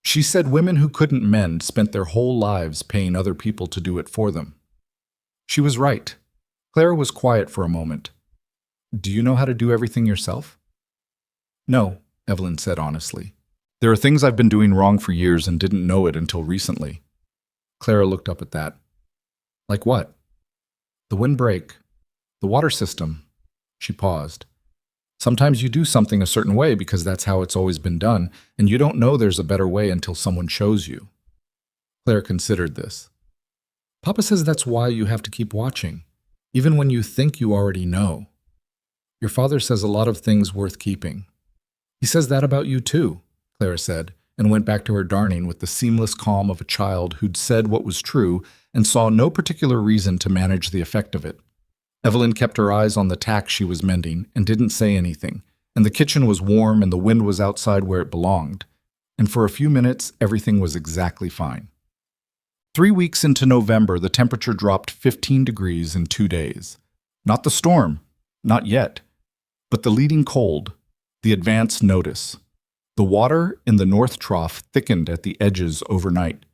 [SPEAKER 1] She said women who couldn't mend spent their whole lives paying other people to do it for them. She was right. Clara was quiet for a moment. "Do you know how to do everything yourself?" "No," Evelyn said honestly. "There are things I've been doing wrong for years and didn't know it until recently." Clara looked up at that. "Like what?" "The windbreak. The water system." She paused. "Sometimes you do something a certain way because that's how it's always been done, and you don't know there's a better way until someone shows you." Claire considered this. "Papa says that's why you have to keep watching, even when you think you already know. Your father says a lot of things worth keeping." "He says that about you too," Clara said, and went back to her darning with the seamless calm of a child who'd said what was true and saw no particular reason to manage the effect of it. Evelyn kept her eyes on the tack she was mending and didn't say anything, and the kitchen was warm and the wind was outside where it belonged, and for a few minutes everything was exactly fine. 3 weeks into November, the temperature dropped 15 degrees in 2 days. Not the storm, not yet, but the leading cold, the advance notice. The water in the north trough thickened at the edges overnight.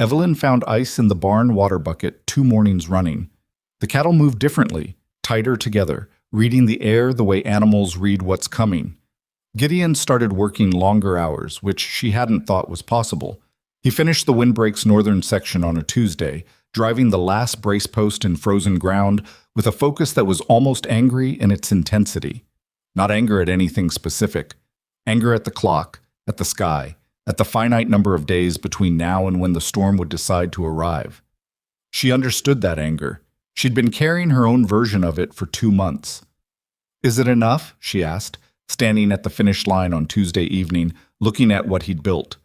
[SPEAKER 1] Evelyn found ice in the barn water bucket 2 mornings running. The cattle moved differently, tighter together, reading the air the way animals read what's coming. Gideon started working longer hours, which she hadn't thought was possible. He finished the windbreak's northern section on a Tuesday, driving the last brace post in frozen ground with a focus that was almost angry in its intensity. Not anger at anything specific. Anger at the clock, at the sky, at the finite number of days between now and when the storm would decide to arrive. She understood that anger. She'd been carrying her own version of it for 2 months. "Is it enough?" she asked, standing at the finish line on Tuesday evening, looking at what he'd built.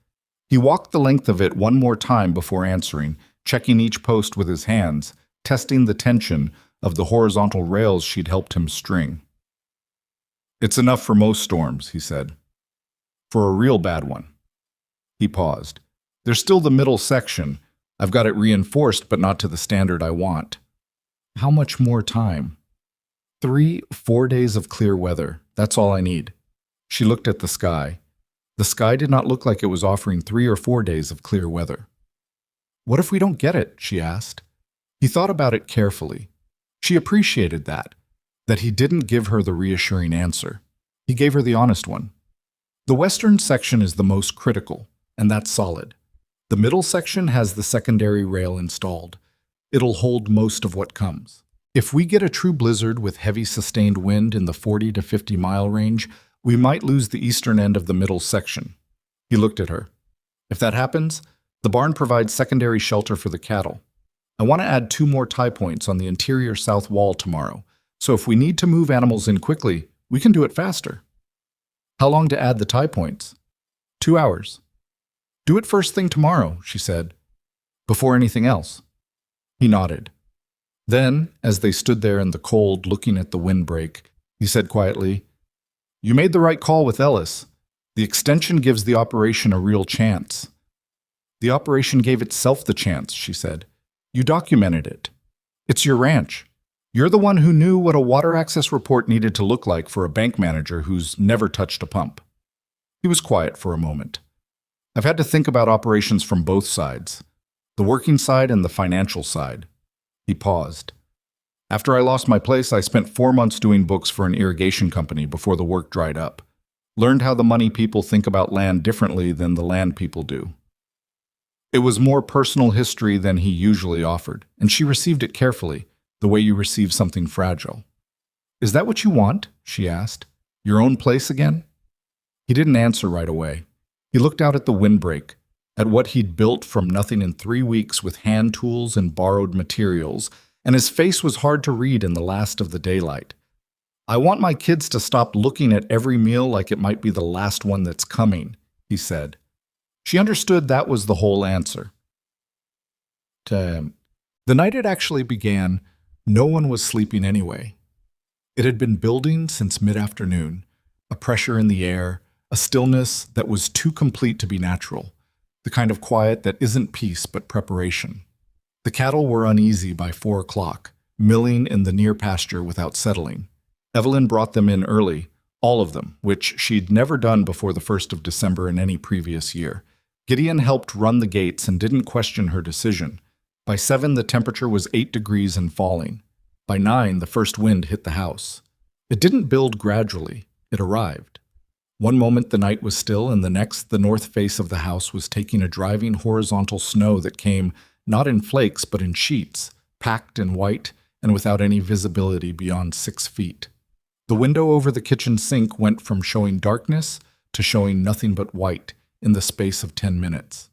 [SPEAKER 1] He walked the length of it one more time before answering, checking each post with his hands, testing the tension of the horizontal rails she'd helped him string. "It's enough for most storms," he said. "For a real bad one." He paused. "There's still the middle section. I've got it reinforced, but not to the standard I want." "How much more time?" 3-4 days of clear weather. That's all I need." She looked at the sky. The sky did not look like it was offering 3 or 4 days of clear weather. "What if we don't get it?" she asked. He thought about it carefully. She appreciated that he didn't give her the reassuring answer. He gave her the honest one. "The western section is the most critical, and that's solid. The middle section has the secondary rail installed. It'll hold most of what comes. If we get a true blizzard with heavy sustained wind in the 40 to 50 mile range, we might lose the eastern end of the middle section." He looked at her. "If that happens, the barn provides secondary shelter for the cattle. I want to add 2 more tie points on the interior south wall tomorrow, so if we need to move animals in quickly, we can do it faster." "How long to add the tie points?" 2 hours. "Do it first thing tomorrow," she said. "Before anything else." He nodded. Then, as they stood there in the cold looking at the windbreak, he said quietly, "You made the right call with Ellis. The extension gives the operation a real chance." "The operation gave itself the chance," she said. "You documented it. It's your ranch. You're the one who knew what a water access report needed to look like for a bank manager who's never touched a pump." He was quiet for a moment. "I've had to think about operations from both sides, the working side and the financial side." He paused. "After I lost my place, I spent 4 months doing books for an irrigation company before the work dried up. Learned how the money people think about land differently than the land people do." It was more personal history than he usually offered, and she received it carefully, the way you receive something fragile. "Is that what you want?" she asked. "Your own place again?" He didn't answer right away. He looked out at the windbreak, at what he'd built from nothing in 3 weeks with hand tools and borrowed materials, and his face was hard to read in the last of the daylight. "I want my kids to stop looking at every meal like it might be the last one that's coming," he said. She understood that was the whole answer. The night it actually began, no one was sleeping anyway. It had been building since mid-afternoon, a pressure in the air, a stillness that was too complete to be natural. The kind of quiet that isn't peace but preparation. The cattle were uneasy by 4 o'clock, milling in the near pasture without settling. Evelyn brought them in early, all of them, which she'd never done before the 1st of December in any previous year. Gideon helped run the gates and didn't question her decision. By 7, the temperature was 8 degrees and falling. By 9, the first wind hit the house. It didn't build gradually, it arrived. One moment the night was still, and the next the north face of the house was taking a driving horizontal snow that came not in flakes but in sheets, packed in white and without any visibility beyond 6 feet. The window over the kitchen sink went from showing darkness to showing nothing but white in the space of 10 minutes.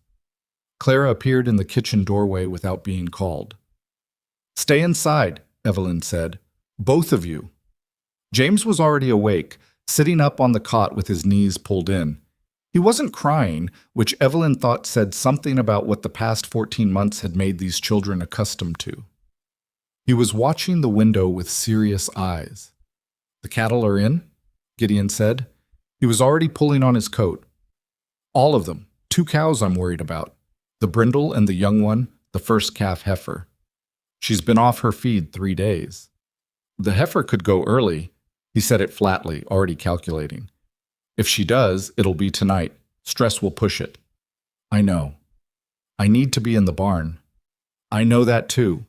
[SPEAKER 1] Clara appeared in the kitchen doorway without being called. "Stay inside," Evelyn said. "Both of you." James was already awake, sitting up on the cot with his knees pulled in. He wasn't crying, which Evelyn thought said something about what the past 14 months had made these children accustomed to. He was watching the window with serious eyes. "The cattle are in?" Gideon said. He was already pulling on his coat. "All of them. 2 cows I'm worried about. The brindle and the young one, the first calf heifer. She's been off her feed 3 days. The heifer could go early." He said it flatly, already calculating. "If she does, it'll be tonight. Stress will push it." "I know. I need to be in the barn." "I know that too."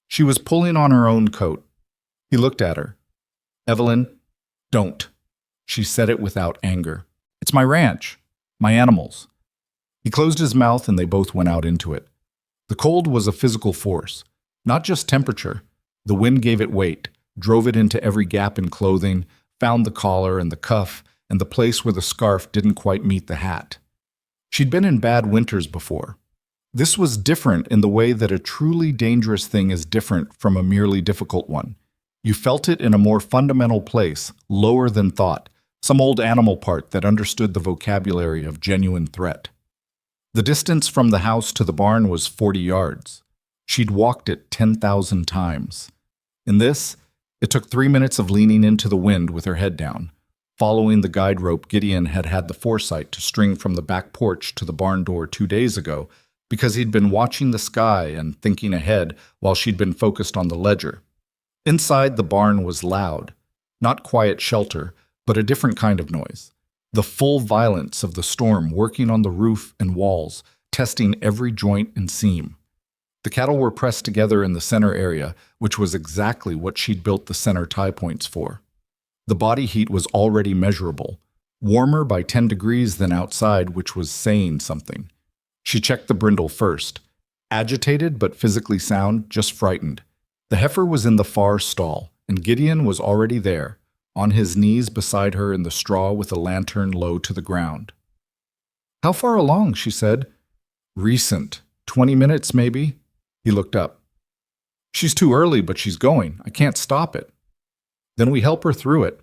[SPEAKER 1] She was pulling on her own coat. He looked at her. "Evelyn, don't." She said it without anger. "It's my ranch. My animals." He closed his mouth and they both went out into it. The cold was a physical force, not just temperature. The wind gave it weight, drove it into every gap in clothing, found the collar and the cuff and the place where the scarf didn't quite meet the hat. She'd been in bad winters before. This was different in the way that a truly dangerous thing is different from a merely difficult one. You felt it in a more fundamental place, lower than thought, some old animal part that understood the vocabulary of genuine threat. The distance from the house to the barn was 40 yards. She'd walked it 10,000 times. In this, it took 3 minutes of leaning into the wind with her head down, following the guide rope Gideon had had the foresight to string from the back porch to the barn door 2 days ago because he'd been watching the sky and thinking ahead while she'd been focused on the ledger. Inside the barn was loud, not quiet shelter, but a different kind of noise. The full violence of the storm working on the roof and walls, testing every joint and seam. The cattle were pressed together in the center area, which was exactly what she'd built the center tie points for. The body heat was already measurable, warmer by 10 degrees than outside, which was saying something. She checked the brindle first. Agitated but physically sound, just frightened. The heifer was in the far stall, and Gideon was already there, on his knees beside her in the straw with a lantern low to the ground. "How far along?" she said. "Recent. 20 minutes, maybe." He looked up. "She's too early, but she's going. I can't stop it." "Then we help her through it."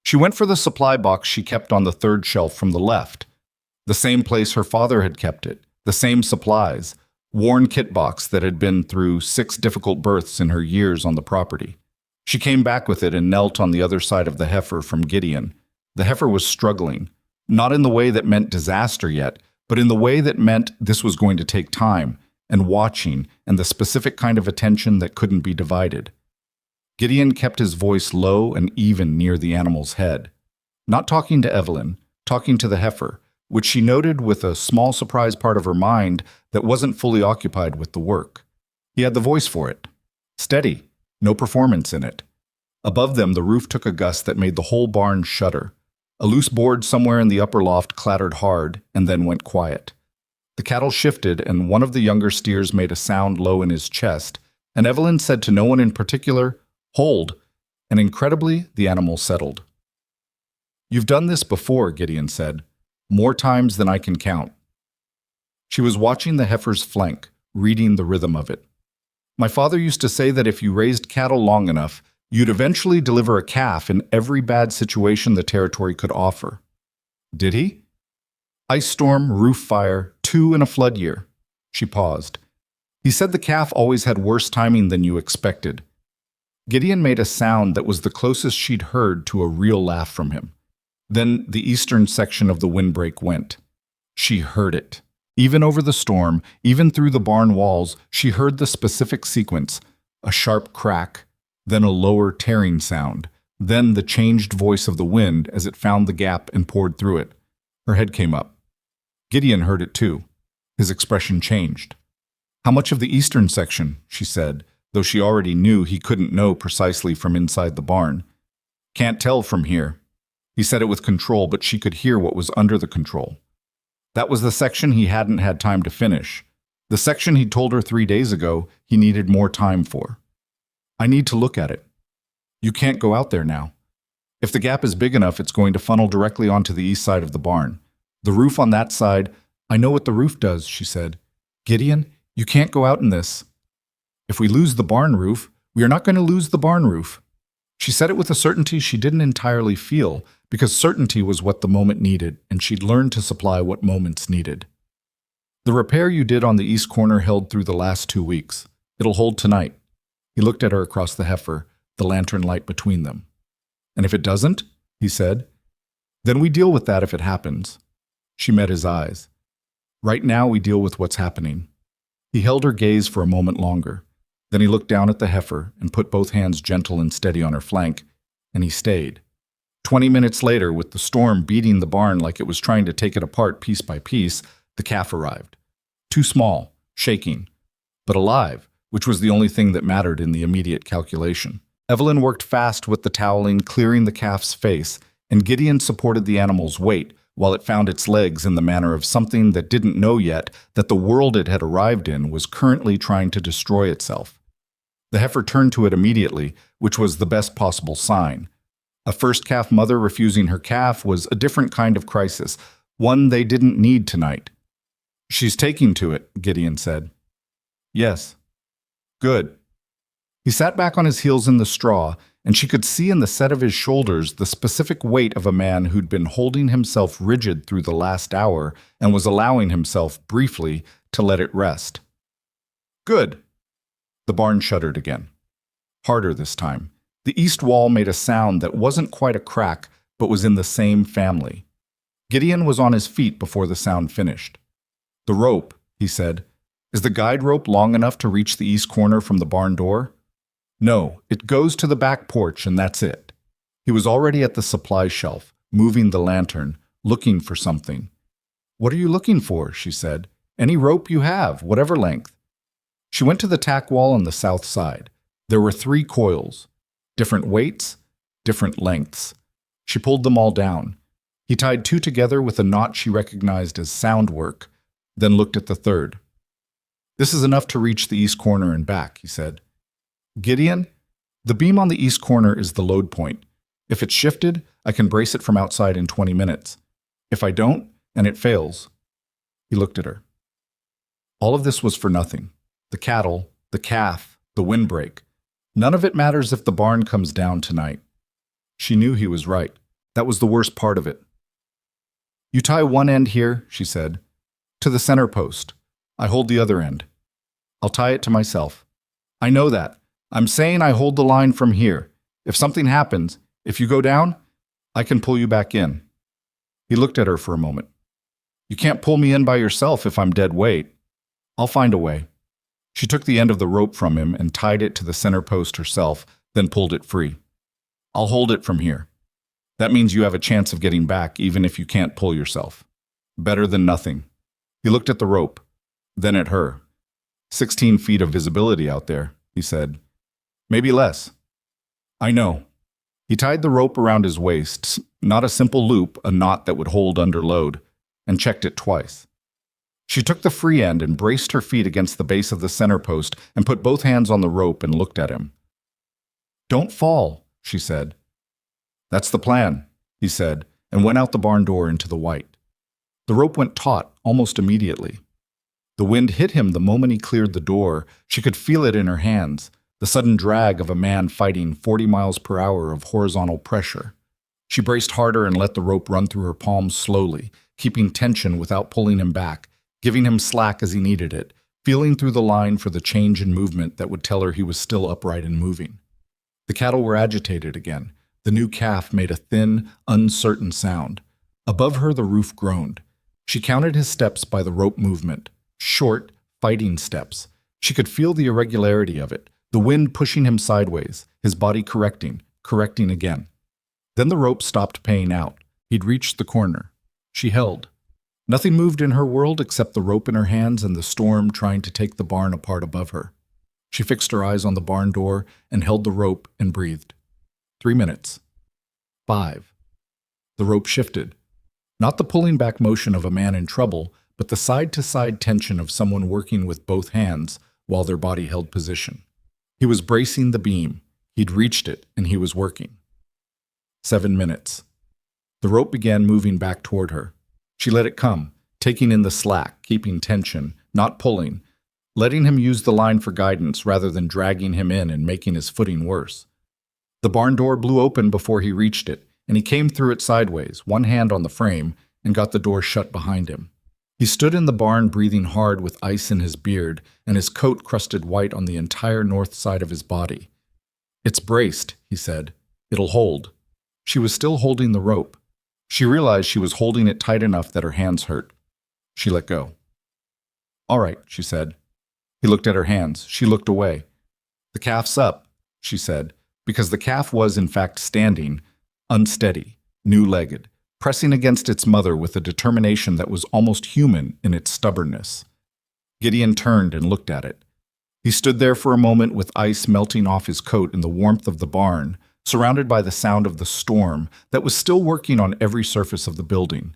[SPEAKER 1] She went for the supply box she kept on the third shelf from the left. The same place her father had kept it, the same supplies, worn kit box that had been through 6 difficult births in her years on the property. She came back with it and knelt on the other side of the heifer from Gideon. The heifer was struggling, not in the way that meant disaster yet, but in the way that meant this was going to take time, and watching, and the specific kind of attention that couldn't be divided. Gideon kept his voice low and even near the animal's head. Not talking to Evelyn, talking to the heifer, which she noted with a small surprise part of her mind that wasn't fully occupied with the work. He had the voice for it. Steady, no performance in it. Above them, the roof took a gust that made the whole barn shudder. A loose board somewhere in the upper loft clattered hard and then went quiet. The cattle shifted, and one of the younger steers made a sound low in his chest, and Evelyn said to no one in particular, "Hold," and incredibly, the animal settled. "You've done this before," Gideon said, "more times than I can count." She was watching the heifer's flank, reading the rhythm of it. "My father used to say that if you raised cattle long enough, you'd eventually deliver a calf in every bad situation the territory could offer." "Did he?" "Ice storm, roof fire, 2 in a flood year." She paused. "He said the calf always had worse timing than you expected." Gideon made a sound that was the closest she'd heard to a real laugh from him. Then the eastern section of the windbreak went. She heard it. Even over the storm, even through the barn walls, she heard the specific sequence, a sharp crack, then a lower tearing sound, then the changed voice of the wind as it found the gap and poured through it. Her head came up. Gideon heard it too. His expression changed. "How much of the eastern section?" she said, though she already knew he couldn't know precisely from inside the barn. "Can't tell from here." He said it with control, but she could hear what was under the control. That was the section he hadn't had time to finish. The section he told her 3 days ago he needed more time for. "I need to look at it." "You can't go out there now. If the gap is big enough, it's going to funnel directly onto the east side of the barn. The roof on that side—" "I know what the roof does," she said. "Gideon, you can't go out in this." "If we lose the barn roof, we are not going to lose the barn roof." She said it with a certainty she didn't entirely feel, because certainty was what the moment needed, and she'd learned to supply what moments needed. "The repair you did on the east corner held through the last 2 weeks. It'll hold tonight." He looked at her across the heifer, the lantern light between them. "And if it doesn't?" he said. "Then we deal with that if it happens." She met his eyes. "Right now we deal with what's happening." He held her gaze for a moment longer. Then he looked down at the heifer and put both hands gentle and steady on her flank, and he stayed. 20 minutes later, with the storm beating the barn like it was trying to take it apart piece by piece, the calf arrived. Too small, shaking, but alive, which was the only thing that mattered in the immediate calculation. Evelyn worked fast with the toweling, clearing the calf's face, and Gideon supported the animal's weight while it found its legs in the manner of something that didn't know yet that the world it had arrived in was currently trying to destroy itself. The heifer turned to it immediately, which was the best possible sign. A first calf mother refusing her calf was a different kind of crisis, one they didn't need tonight. "She's taking to it," Gideon said. "Yes." "Good." He sat back on his heels in the straw, and she could see in the set of his shoulders the specific weight of a man who'd been holding himself rigid through the last hour and was allowing himself, briefly, to let it rest. Good. The barn shuddered again. Harder this time. The east wall made a sound that wasn't quite a crack, but was in the same family. Gideon was on his feet before the sound finished. The rope, he said. Is the guide rope long enough to reach the east corner from the barn door? No, it goes to the back porch and that's it. He was already at the supply shelf, moving the lantern, looking for something. What are you looking for? She said. Any rope you have, whatever length. She went to the tack wall on the south side. There were 3 coils. Different weights, different lengths. She pulled them all down. He tied 2 together with a knot she recognized as sound work, then looked at the third. This is enough to reach the east corner and back, he said. Gideon, the beam on the east corner is the load point. If it's shifted, I can brace it from outside in 20 minutes. If I don't, and it fails. He looked at her. All of this was for nothing. The cattle, the calf, the windbreak. None of it matters if the barn comes down tonight. She knew he was right. That was the worst part of it. You tie one end here, she said, to the center post. I hold the other end. I'll tie it to myself. I know that. I'm saying I hold the line from here. If something happens, if you go down, I can pull you back in. He looked at her for a moment. You can't pull me in by yourself if I'm dead weight. I'll find a way. She took the end of the rope from him and tied it to the center post herself, then pulled it free. I'll hold it from here. That means you have a chance of getting back even if you can't pull yourself. Better than nothing. He looked at the rope, then at her. 16 feet of visibility out there, he said. Maybe less. I know. He tied the rope around his waist, not a simple loop, a knot that would hold under load, and checked it twice. She took the free end and braced her feet against the base of the center post and put both hands on the rope and looked at him. Don't fall, she said. That's the plan, he said, and went out the barn door into the white. The rope went taut almost immediately. The wind hit him the moment he cleared the door. She could feel it in her hands, the sudden drag of a man fighting 40 miles per hour of horizontal pressure. She braced harder and let the rope run through her palms slowly, keeping tension without pulling him back, giving him slack as he needed it, feeling through the line for the change in movement that would tell her he was still upright and moving. The cattle were agitated again. The new calf made a thin, uncertain sound. Above her, the roof groaned. She counted his steps by the rope movement. Short, fighting steps. She could feel the irregularity of it, the wind pushing him sideways, his body correcting again. Then the rope stopped paying out. He'd reached the corner. She held. Nothing moved in her world except the rope in her hands and the storm trying to take the barn apart above her. She fixed her eyes on the barn door and held the rope and breathed. 3 minutes. 5. The rope shifted. Not the pulling back motion of a man in trouble, but the side-to-side tension of someone working with both hands while their body held position. He was bracing the beam. He'd reached it, and he was working. 7 minutes. The rope began moving back toward her. She let it come, taking in the slack, keeping tension, not pulling, letting him use the line for guidance rather than dragging him in and making his footing worse. The barn door blew open before he reached it, and he came through it sideways, one hand on the frame, and got the door shut behind him. He stood in the barn breathing hard with ice in his beard and his coat crusted white on the entire north side of his body. It's braced, he said. It'll hold. She was still holding the rope. She realized she was holding it tight enough that her hands hurt. She let go. All right, she said. He looked at her hands. She looked away. The calf's up, she said, because the calf was in fact standing, unsteady, new-legged, pressing against its mother with a determination that was almost human in its stubbornness. Gideon turned and looked at it. He stood there for a moment with ice melting off his coat in the warmth of the barn, surrounded by the sound of the storm that was still working on every surface of the building.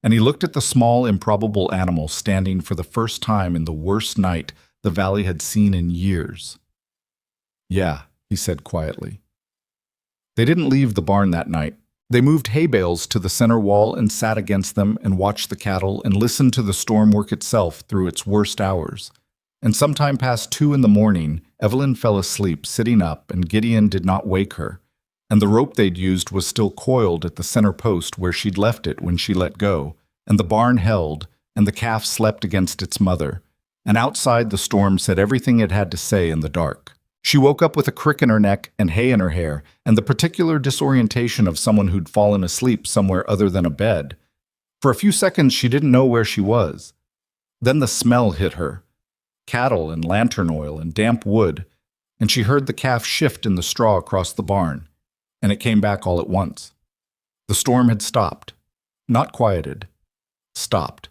[SPEAKER 1] And he looked at the small, improbable animal standing for the first time in the worst night the valley had seen in years. Yeah, he said quietly. They didn't leave the barn that night. They moved hay bales to the center wall and sat against them and watched the cattle and listened to the storm work itself through its worst hours. And sometime past 2 in the morning, Evelyn fell asleep sitting up and Gideon did not wake her. and the rope they'd used was still coiled at the center post where she'd left it when she let go, and the barn held, and the calf slept against its mother, and outside the storm said everything it had to say in the dark. She woke up with a crick in her neck and hay in her hair, and the particular disorientation of someone who'd fallen asleep somewhere other than a bed. For a few seconds she didn't know where she was. Then the smell hit her. Cattle and lantern oil and damp wood, and she heard the calf shift in the straw across the barn, and it came back all at once. The storm had stopped. Not quieted. Stopped.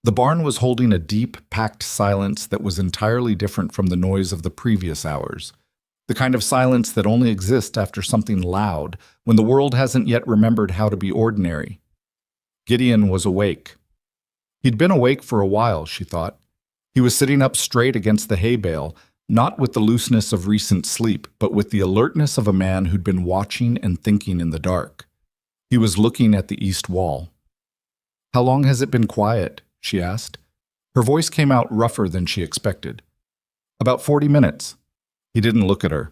[SPEAKER 1] The barn was holding a deep, packed silence that was entirely different from the noise of the previous hours. The kind of silence that only exists after something loud, when the world hasn't yet remembered how to be ordinary. Gideon was awake. He'd been awake for a while, she thought. He was sitting up straight against the hay bale, not with the looseness of recent sleep, but with the alertness of a man who'd been watching and thinking in the dark. He was looking at the east wall. "How long has it been quiet?" she asked. Her voice came out rougher than she expected. "About 40 minutes. He didn't look at her.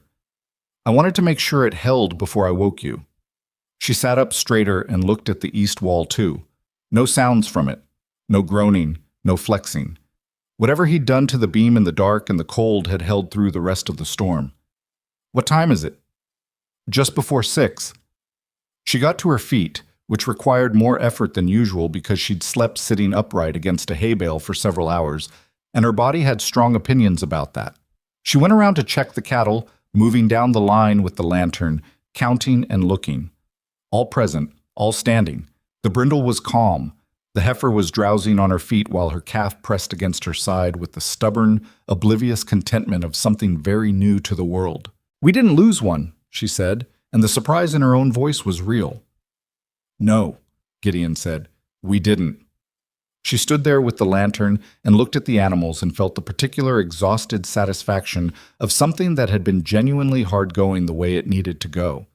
[SPEAKER 1] "I wanted to make sure it held before I woke you." She sat up straighter and looked at the east wall too. No sounds from it. No groaning, no flexing. Whatever he'd done to the beam in the dark and the cold had held through the rest of the storm. "What time is it?" "Just before 6. She got to her feet, which required more effort than usual because she'd slept sitting upright against a hay bale for several hours, and her body had strong opinions about that. She went around to check the cattle, moving down the line with the lantern, counting and looking. All present, all standing. The brindle was calm. The heifer was drowsing on her feet while her calf pressed against her side with the stubborn, oblivious contentment of something very new to the world. "We didn't lose one," she said, and the surprise in her own voice was real. "No," Gideon said, "we didn't." She stood there with the lantern and looked at the animals and felt the particular exhausted satisfaction of something that had been genuinely hard going the way it needed to go.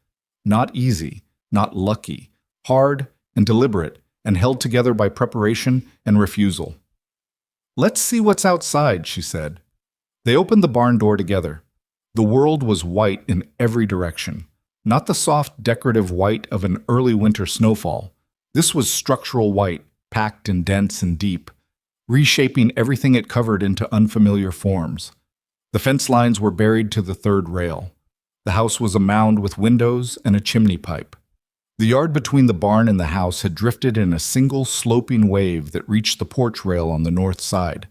[SPEAKER 1] Not easy, not lucky, hard and deliberate, and held together by preparation and refusal. "Let's see what's outside," she said. They opened the barn door together. The world was white in every direction. Not the soft, decorative white of an early winter snowfall. This was structural white, packed and dense and deep, reshaping everything it covered into unfamiliar forms. The fence lines were buried to the third rail. The house was a mound with windows and a chimney pipe. The yard between the barn and the house had drifted in a single sloping wave that reached the porch rail on the north side.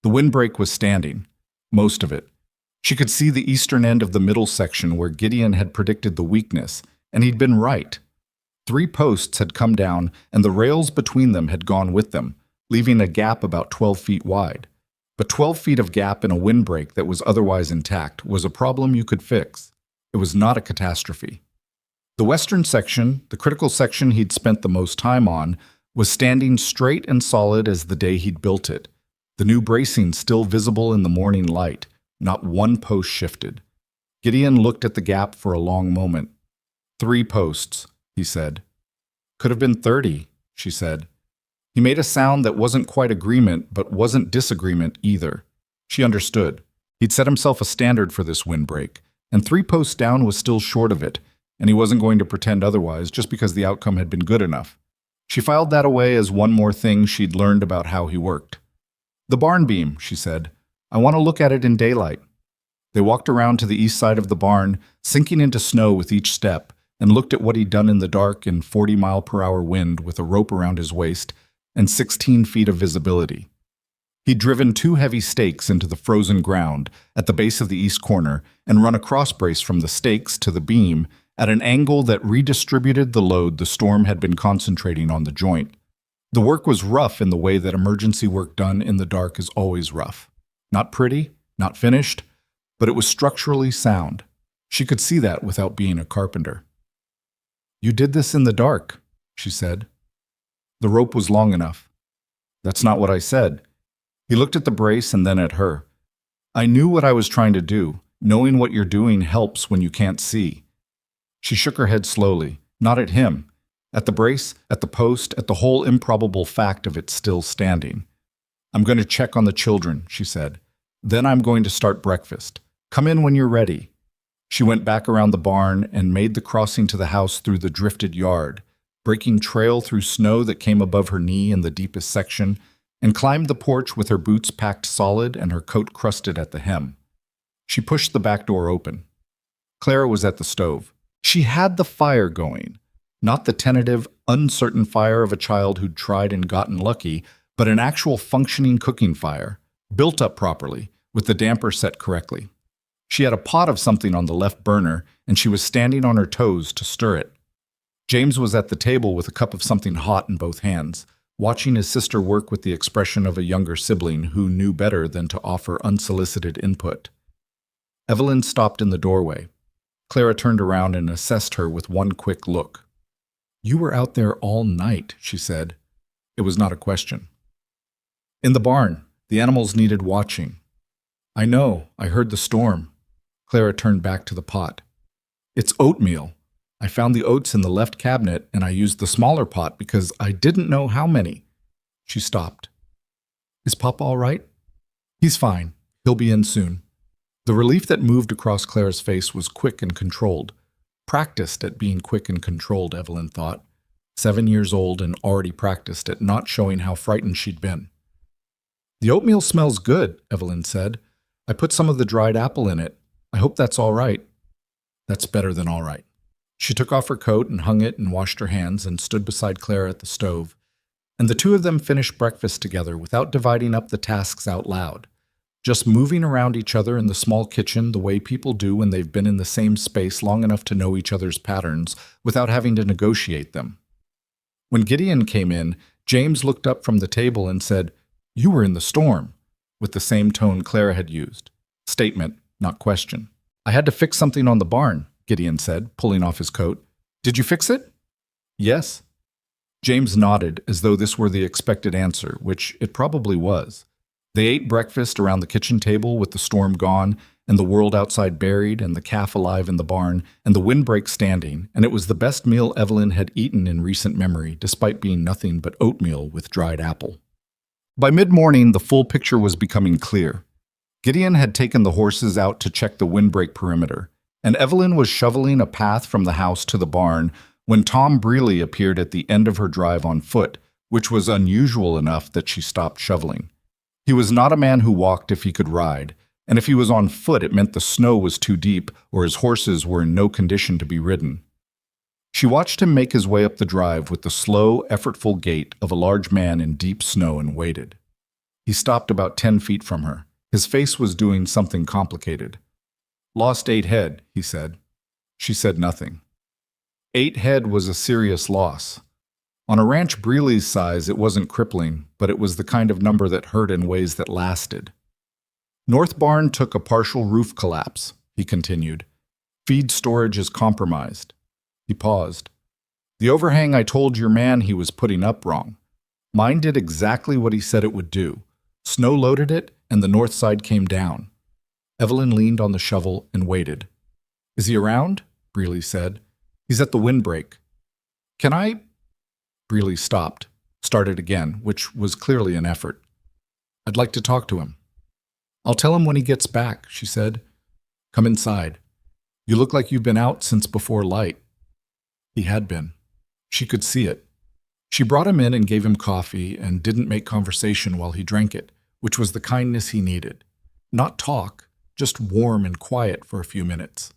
[SPEAKER 1] The windbreak was standing, most of it. She could see the eastern end of the middle section where Gideon had predicted the weakness, and he'd been right. 3 posts had come down, and the rails between them had gone with them, leaving a gap about 12 feet wide. But 12 feet of gap in a windbreak that was otherwise intact was a problem you could fix. It was not a catastrophe. The western section, the critical section he'd spent the most time on, was standing straight and solid as the day he'd built it, the new bracing still visible in the morning light. Not one post shifted. Gideon looked at the gap for a long moment. 3 posts, he said. "Could have been 30, she said. He made a sound that wasn't quite agreement, but wasn't disagreement either. She understood. He'd set himself a standard for this windbreak, and 3 posts down was still short of it, and he wasn't going to pretend otherwise just because the outcome had been good enough. She filed that away as one more thing she'd learned about how he worked. "The barn beam," she said. "I want to look at it in daylight." They walked around to the east side of the barn, sinking into snow with each step, and looked at what he'd done in the dark in 40-mile-per-hour wind with a rope around his waist and 16 feet of visibility. He'd driven 2 heavy stakes into the frozen ground at the base of the east corner and run a cross brace from the stakes to the beam at an angle that redistributed the load the storm had been concentrating on the joint. The work was rough in the way that emergency work done in the dark is always rough. Not pretty, not finished, but it was structurally sound. She could see that without being a carpenter. "You did this in the dark," she said. "The rope was long enough." "That's not what I said." He looked at the brace and then at her. "I knew what I was trying to do. Knowing what you're doing helps when you can't see." She shook her head slowly, not at him, at the brace, at the post, at the whole improbable fact of it still standing. "I'm going to check on the children," she said. "Then I'm going to start breakfast. Come in when you're ready." She went back around the barn and made the crossing to the house through the drifted yard, breaking trail through snow that came above her knee in the deepest section, and climbed the porch with her boots packed solid and her coat crusted at the hem. She pushed the back door open. Clara was at the stove. She had the fire going, not the tentative, uncertain fire of a child who'd tried and gotten lucky, but an actual functioning cooking fire, built up properly, with the damper set correctly. She had a pot of something on the left burner, and she was standing on her toes to stir it. James was at the table with a cup of something hot in both hands, watching his sister work with the expression of a younger sibling who knew better than to offer unsolicited input. Evelyn stopped in the doorway. Clara turned around and assessed her with one quick look. "You were out there all night," she said. It was not a question. "In the barn. The animals needed watching." "I know. I heard the storm." Clara turned back to the pot. "It's oatmeal. I found the oats in the left cabinet, and I used the smaller pot because I didn't know how many." She stopped. "Is Papa all right?" "He's fine. He'll be in soon." The relief that moved across Clara's face was quick and controlled. Practiced at being quick and controlled, Evelyn thought. 7 years old and already practiced at not showing how frightened she'd been. "The oatmeal smells good," Evelyn said. "I put some of the dried apple in it. I hope that's all right." "That's better than all right." She took off her coat and hung it and washed her hands and stood beside Clara at the stove. And the two of them finished breakfast together without dividing up the tasks out loud, just moving around each other in the small kitchen the way people do when they've been in the same space long enough to know each other's patterns without having to negotiate them. When Gideon came in, James looked up from the table and said, "You were in the storm," with the same tone Clara had used. Statement, not question. "I had to fix something on the barn," Gideon said, pulling off his coat. "Did you fix it?" "Yes." James nodded as though this were the expected answer, which it probably was. They ate breakfast around the kitchen table with the storm gone, and the world outside buried, and the calf alive in the barn, and the windbreak standing, and it was the best meal Evelyn had eaten in recent memory, despite being nothing but oatmeal with dried apple. By mid-morning, the full picture was becoming clear. Gideon had taken the horses out to check the windbreak perimeter, and Evelyn was shoveling a path from the house to the barn when Tom Breely appeared at the end of her drive on foot, which was unusual enough that she stopped shoveling. He was not a man who walked if he could ride, and if he was on foot it meant the snow was too deep or his horses were in no condition to be ridden. She watched him make his way up the drive with the slow, effortful gait of a large man in deep snow and waited. He stopped about 10 feet from her. His face was doing something complicated. "Lost 8 head," he said. She said nothing. 8 head was a serious loss. On a ranch Breely's size, it wasn't crippling, but it was the kind of number that hurt in ways that lasted. "North barn took a partial roof collapse," he continued. "Feed storage is compromised." He paused. "The overhang I told your man he was putting up wrong. Mine did exactly what he said it would do. Snow loaded it, and the north side came down." Evelyn leaned on the shovel and waited. "Is he around?" Breely said. "He's at the windbreak." "Can I—" Breely stopped, started again, which was clearly an effort. "I'd like to talk to him." "I'll tell him when he gets back," she said. "Come inside. You look like you've been out since before light." He had been. She could see it. She brought him in and gave him coffee and didn't make conversation while he drank it, which was the kindness he needed. Not talk, just warm and quiet for a few minutes.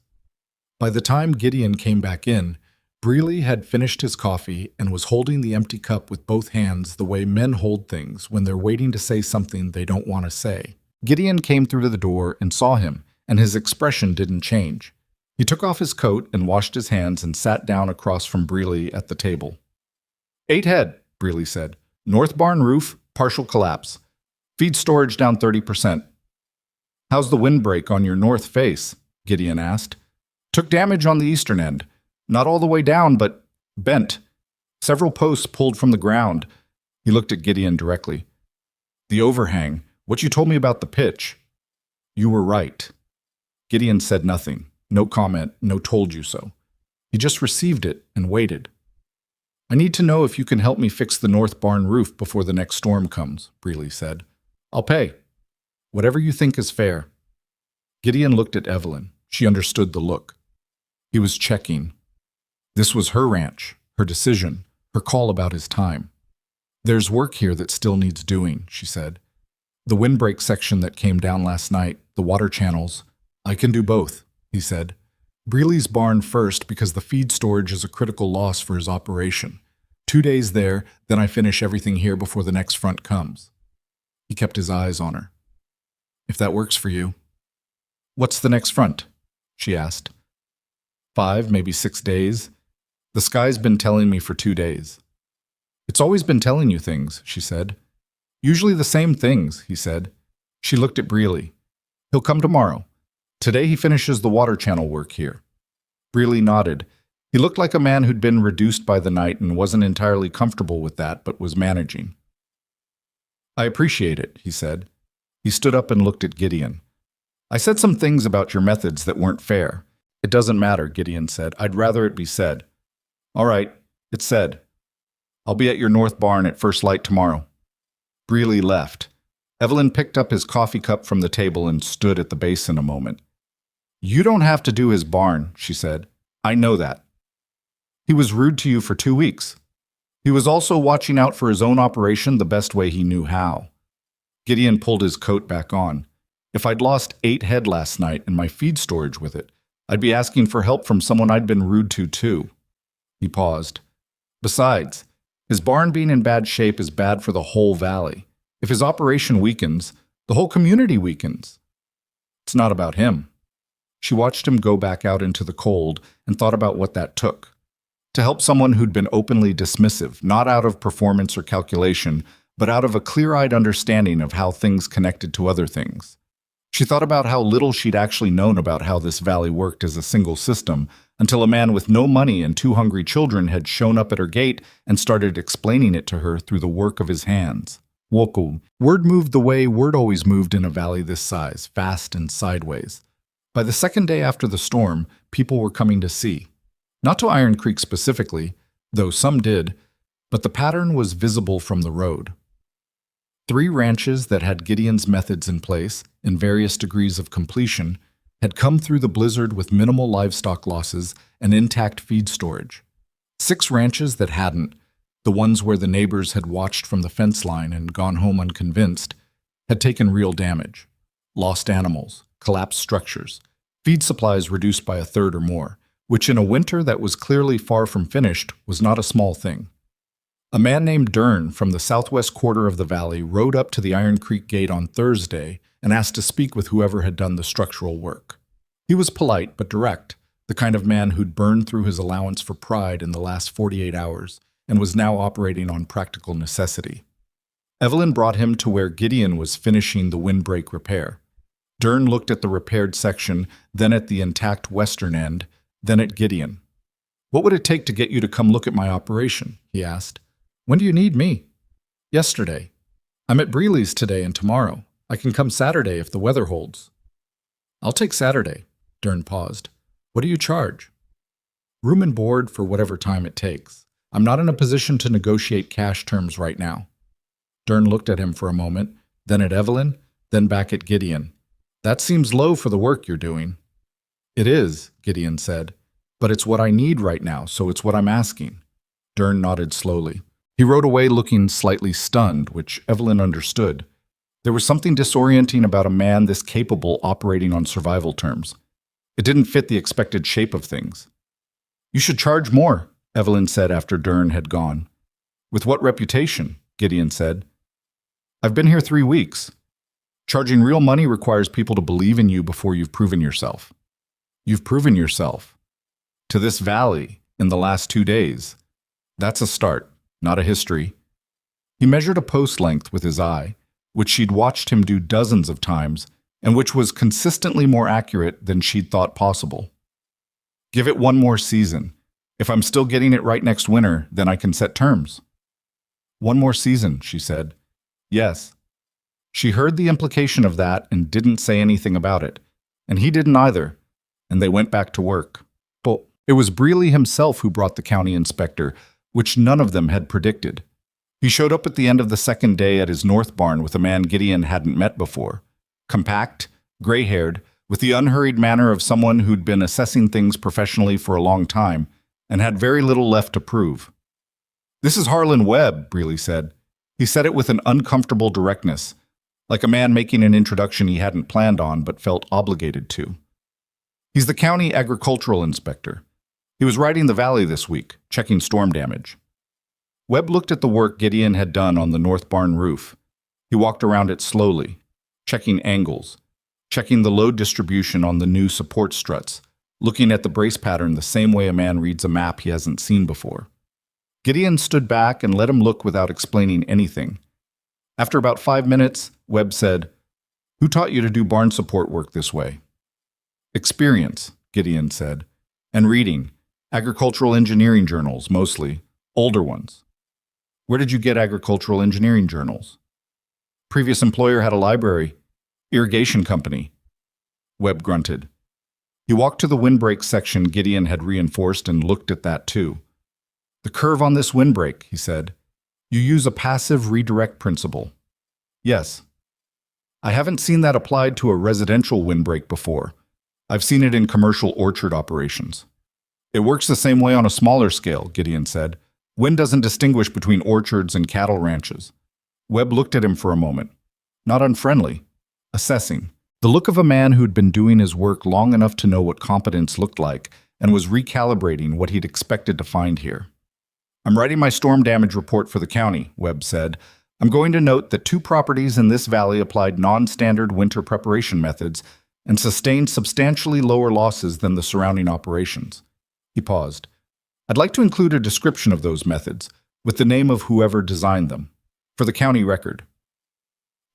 [SPEAKER 1] By the time Gideon came back in, Breely had finished his coffee and was holding the empty cup with both hands the way men hold things when they're waiting to say something they don't want to say. Gideon came through the door and saw him, and his expression didn't change. He took off his coat and washed his hands and sat down across from Breely at the table. 8 head, Breely said. "North barn roof, partial collapse. Feed storage down 30%. "How's the windbreak on your north face?" Gideon asked. "Took damage on the eastern end. Not all the way down, but bent. Several posts pulled from the ground." He looked at Gideon directly. "The overhang. What you told me about the pitch." "You were right." Gideon said nothing. No comment, no told you so. He just received it and waited. "I need to know if you can help me fix the north barn roof before the next storm comes," Breely said. "I'll pay. Whatever you think is fair." Gideon looked at Evelyn. She understood the look. He was checking. This was her ranch, her decision, her call about his time. There's work here that still needs doing, she said. The windbreak section that came down last night, the water channels. I can do both, he said. Breely's barn first because the feed storage is a critical loss for his operation. 2 days there, then I finish everything here before the next front comes. He kept his eyes on her. If that works for you. What's the next front? She asked. 5, maybe 6 days. The sky's been telling me for 2 days. It's always been telling you things, she said. Usually the same things, he said. She looked at Breely. He'll come tomorrow. Today he finishes the water channel work here. Breely nodded. He looked like a man who'd been reduced by the night and wasn't entirely comfortable with that, but was managing. I appreciate it, he said. He stood up and looked at Gideon. I said some things about your methods that weren't fair. It doesn't matter, Gideon said. I'd rather it be said. All right, it's said. I'll be at your north barn at first light tomorrow. Breely left. Evelyn picked up his coffee cup from the table and stood at the basin a moment. You don't have to do his barn, she said. I know that. He was rude to you for 2 weeks. He was also watching out for his own operation the best way he knew how. Gideon pulled his coat back on. If I'd lost 8 head last night and my feed storage with it, I'd be asking for help from someone I'd been rude to too. He paused. Besides, his barn being in bad shape is bad for the whole valley. If his operation weakens, the whole community weakens. It's not about him. She watched him go back out into the cold and thought about what that took. To help someone who'd been openly dismissive, not out of performance or calculation, but out of a clear-eyed understanding of how things connected to other things. She thought about how little she'd actually known about how this valley worked as a single system until a man with no money and 2 hungry children had shown up at her gate and started explaining it to her through the work of his hands. Wokum. Word moved the way word always moved in a valley this size, fast and sideways. By the second day after the storm, people were coming to see. Not to Iron Creek specifically, though some did, but the pattern was visible from the road. 3 ranches that had Gideon's methods in place, in various degrees of completion, had come through the blizzard with minimal livestock losses and intact feed storage. 6 ranches that hadn't, the ones where the neighbors had watched from the fence line and gone home unconvinced, had taken real damage. Lost animals, collapsed structures, feed supplies reduced by 1/3 or more, which in a winter that was clearly far from finished was not a small thing. A man named Dern from the southwest quarter of the valley rode up to the Iron Creek gate on Thursday and asked to speak with whoever had done the structural work. He was polite but direct, the kind of man who'd burned through his allowance for pride in the last 48 hours and was now operating on practical necessity. Evelyn brought him to where Gideon was finishing the windbreak repair. Dern looked at the repaired section, then at the intact western end, then at Gideon. What would it take to get you to come look at my operation? He asked. When do you need me? Yesterday. I'm at Breely's today and tomorrow. I can come Saturday if the weather holds. I'll take Saturday. Dern paused. What do you charge? Room and board for whatever time it takes. I'm not in a position to negotiate cash terms right now. Dern looked at him for a moment, then at Evelyn, then back at Gideon. That seems low for the work you're doing. It is, Gideon said, but it's what I need right now, so it's what I'm asking. Dern nodded slowly. He rode away looking slightly stunned, which Evelyn understood. There was something disorienting about a man this capable operating on survival terms. It didn't fit the expected shape of things. You should charge more, Evelyn said after Dern had gone. With what reputation? Gideon said. I've been here 3 weeks. Charging real money requires people to believe in you before you've proven yourself. You've proven yourself. To this valley, in the last 2 days. That's a start, not a history. He measured a post length with his eye, which she'd watched him do dozens of times, and which was consistently more accurate than she'd thought possible. Give it 1 more season. If I'm still getting it right next winter, then I can set terms. 1 more season, she said. Yes. She heard the implication of that and didn't say anything about it, and he didn't either, and they went back to work. But it was Breely himself who brought the county inspector, which none of them had predicted. He showed up at the end of the second day at his north barn with a man Gideon hadn't met before. Compact, gray-haired, with the unhurried manner of someone who'd been assessing things professionally for a long time and had very little left to prove. "This is Harlan Webb," Breely said. He said it with an uncomfortable directness, like a man making an introduction he hadn't planned on but felt obligated to. "He's the county agricultural inspector. He was riding the valley this week, checking storm damage." Webb looked at the work Gideon had done on the north barn roof. He walked around it slowly, checking angles, checking the load distribution on the new support struts, looking at the brace pattern the same way a man reads a map he hasn't seen before. Gideon stood back and let him look without explaining anything. After about 5 minutes, Webb said, "Who taught you to do barn support work this way?" "Experience," Gideon said, "and reading. Agricultural engineering journals, mostly. Older ones." "Where did you get agricultural engineering journals?" "Previous employer had a library. Irrigation company." Webb grunted. He walked to the windbreak section Gideon had reinforced and looked at that too. "The curve on this windbreak," he said. "You use a passive redirect principle." "Yes." "I haven't seen that applied to a residential windbreak before. I've seen it in commercial orchard operations." "It works the same way on a smaller scale," Gideon said. "Wind doesn't distinguish between orchards and cattle ranches." Webb looked at him for a moment. Not unfriendly. Assessing. The look of a man who'd been doing his work long enough to know what competence looked like and was recalibrating what he'd expected to find here. "I'm writing my storm damage report for the county," Webb said. "I'm going to note that 2 properties in this valley applied non-standard winter preparation methods and sustained substantially lower losses than the surrounding operations." He paused. "I'd like to include a description of those methods, with the name of whoever designed them, for the county record."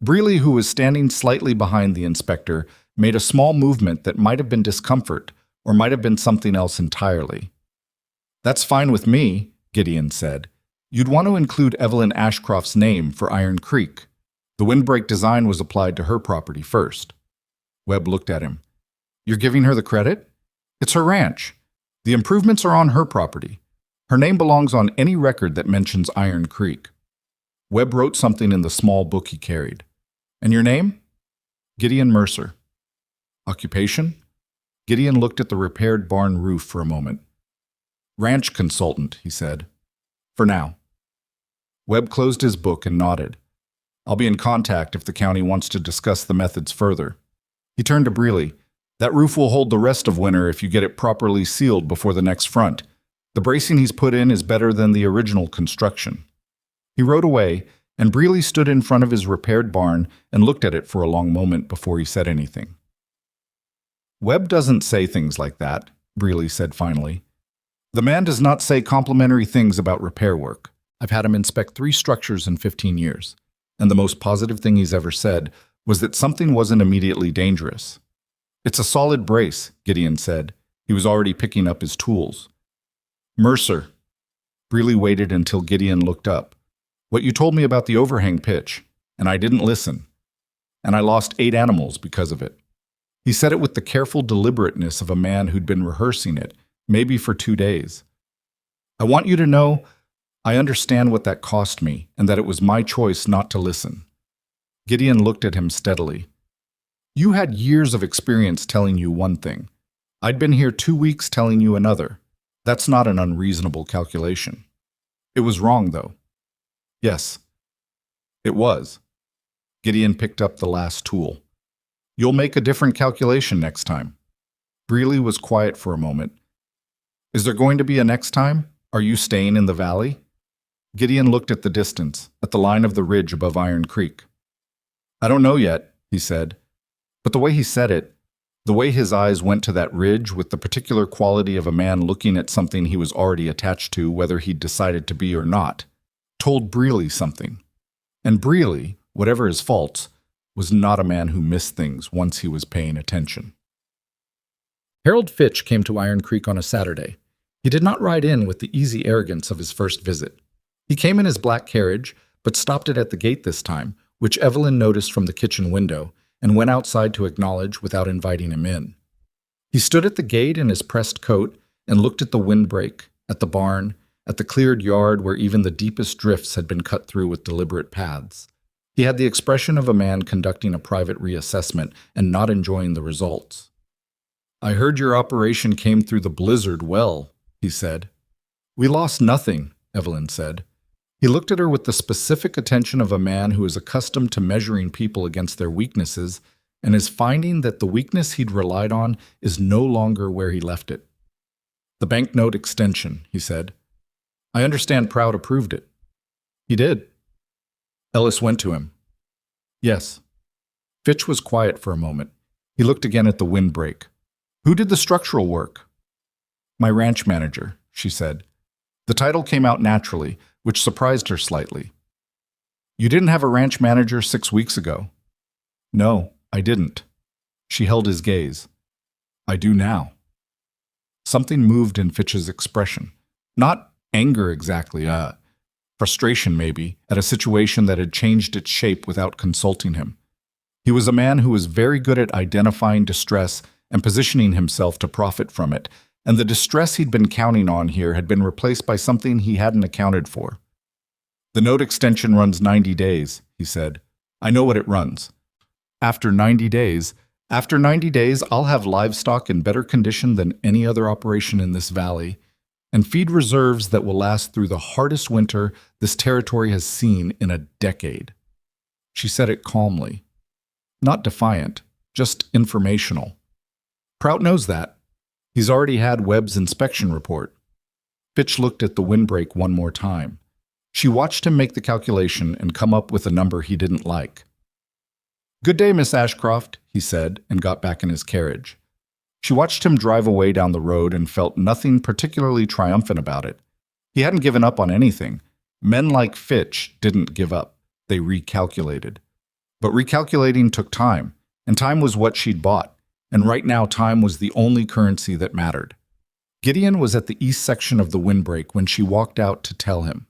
[SPEAKER 1] Breely, who was standing slightly behind the inspector, made a small movement that might have been discomfort or might have been something else entirely. "That's fine with me," Gideon said. "You'd want to include Evelyn Ashcroft's name for Iron Creek. The windbreak design was applied to her property first." Webb looked at him. "You're giving her the credit? It's her ranch. The improvements are on her property. Her name belongs on any record that mentions Iron Creek." Webb wrote something in the small book he carried. "And your name?" "Gideon Mercer." "Occupation?" Gideon looked at the repaired barn roof for a moment. "Ranch consultant," he said. "For now." Webb closed his book and nodded. "I'll be in contact if the county wants to discuss the methods further." He turned to Breely. "That roof will hold the rest of winter if you get it properly sealed before the next front. The bracing he's put in is better than the original construction." He rode away, and Breely stood in front of his repaired barn and looked at it for a long moment before he said anything. "Webb doesn't say things like that," Breely said finally. "The man does not say complimentary things about repair work. I've had him inspect 3 structures in 15 years, and the most positive thing he's ever said was that something wasn't immediately dangerous." "It's a solid brace," Gideon said. He was already picking up his tools. "Mercer." Breely waited until Gideon looked up. "What you told me about the overhang pitch, and I didn't listen. And I lost 8 animals because of it." He said it with the careful deliberateness of a man who'd been rehearsing it, maybe for 2 days. "I want you to know I understand what that cost me, and that it was my choice not to listen." Gideon looked at him steadily. "You had years of experience telling you one thing. I'd been here 2 weeks telling you another. That's not an unreasonable calculation. It was wrong, though." "Yes, it was." Gideon picked up the last tool. "You'll make a different calculation next time." Breely was quiet for a moment. "Is there going to be a next time? Are you staying in the valley?" Gideon looked at the distance, at the line of the ridge above Iron Creek. "I don't know yet," he said. But the way he said it, the way his eyes went to that ridge with the particular quality of a man looking at something he was already attached to, whether he'd decided to be or not, told Breely something. And Breely, whatever his faults, was not a man who missed things once he was paying attention. Harold Fitch came to Iron Creek on a Saturday. He did not ride in with the easy arrogance of his first visit. He came in his black carriage, but stopped it at the gate this time, which Evelyn noticed from the kitchen window, and went outside to acknowledge without inviting him in. He stood at the gate in his pressed coat and looked at the windbreak, at the barn, at the cleared yard where even the deepest drifts had been cut through with deliberate paths. He had the expression of a man conducting a private reassessment and not enjoying the results. "I heard your operation came through the blizzard well," he said. "We lost nothing," Evelyn said. He looked at her with the specific attention of a man who is accustomed to measuring people against their weaknesses and is finding that the weakness he'd relied on is no longer where he left it. "The banknote extension," he said. "I understand Proud approved it." "He did." Ellis went to him. "Yes." Fitch was quiet for a moment. He looked again at the windbreak. "Who did the structural work?" "My ranch manager," she said. The title came out naturally, which surprised her slightly. "You didn't have a ranch manager 6 weeks ago." "No, I didn't." She held his gaze. "I do now." Something moved in Fitch's expression. Not anger exactly, frustration maybe, at a situation that had changed its shape without consulting him. He was a man who was very good at identifying distress and positioning himself to profit from it, and the distress he'd been counting on here had been replaced by something he hadn't accounted for. "The note extension runs 90 days, he said. "I know what it runs. After 90 days, I'll have livestock in better condition than any other operation in this valley, and feed reserves that will last through the hardest winter this territory has seen in a decade." She said it calmly. Not defiant, just informational. Prout knows that. He's already had Webb's inspection report. Fitch looked at the windbreak one more time. She watched him make the calculation and come up with a number he didn't like. "Good day, Miss Ashcroft," he said, and got back in his carriage. She watched him drive away down the road and felt nothing particularly triumphant about it. He hadn't given up on anything. Men like Fitch didn't give up. They recalculated. But recalculating took time, and time was what she'd bought, and right now time was the only currency that mattered. Gideon was at the east section of the windbreak when she walked out to tell him.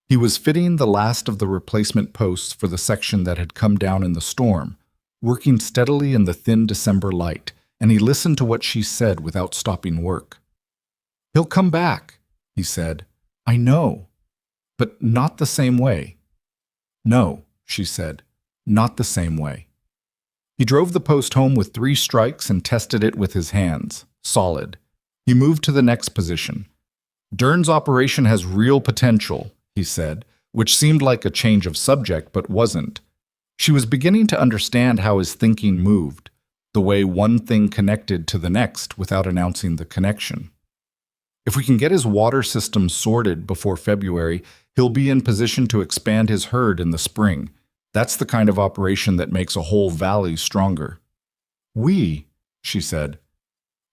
[SPEAKER 1] He was fitting the last of the replacement posts for the section that had come down in the storm, working steadily in the thin December light, and he listened to what she said without stopping work. "He'll come back," he said. "I know, but not the same way." "No," she said, "not the same way." He drove the post home with 3 strikes and tested it with his hands, solid. He moved to the next position. "Dern's operation has real potential," he said, which seemed like a change of subject but wasn't. She was beginning to understand how his thinking moved, the way one thing connected to the next without announcing the connection. "If we can get his water system sorted before February, he'll be in position to expand his herd in the spring. That's the kind of operation that makes a whole valley stronger." She said.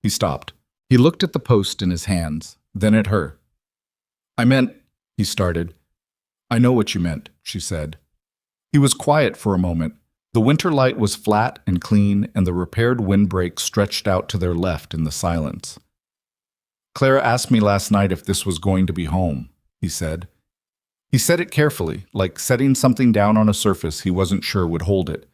[SPEAKER 1] He stopped. He looked at the post in his hands, then at her. "I meant," he started. "I know what you meant," she said. He was quiet for a moment. The winter light was flat and clean, and the repaired windbreak stretched out to their left in the silence. "Clara asked me last night if this was going to be home," he said. He said it carefully, like setting something down on a surface he wasn't sure would hold it.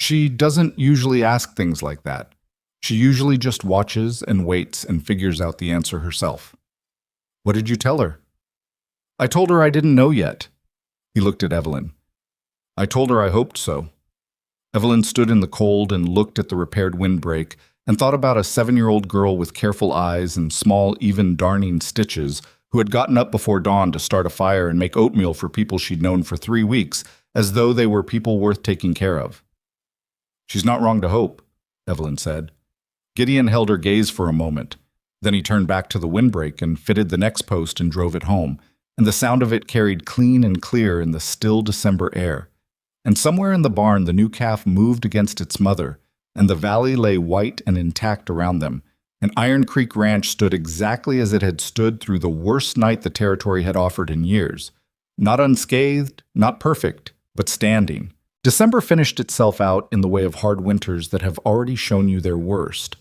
[SPEAKER 1] She doesn't usually ask things like that. She usually just watches and waits and figures out the answer herself. "What did you tell her?" "I told her I didn't know yet." He looked at Evelyn. "I told her I hoped so." Evelyn stood in the cold and looked at the repaired windbreak and thought about a 7-year-old girl with careful eyes and small, even darning stitches who had gotten up before dawn to start a fire and make oatmeal for people she'd known for 3 weeks, as though they were people worth taking care of. "She's not wrong to hope," Evelyn said. Gideon held her gaze for a moment. Then he turned back to the windbreak and fitted the next post and drove it home, and the sound of it carried clean and clear in the still December air. And somewhere in the barn the new calf moved against its mother, and the valley lay white and intact around them, and Iron Creek Ranch stood exactly as it had stood through the worst night the territory had offered in years. Not unscathed, not perfect, but standing. December finished itself out in the way of hard winters that have already shown you their worst,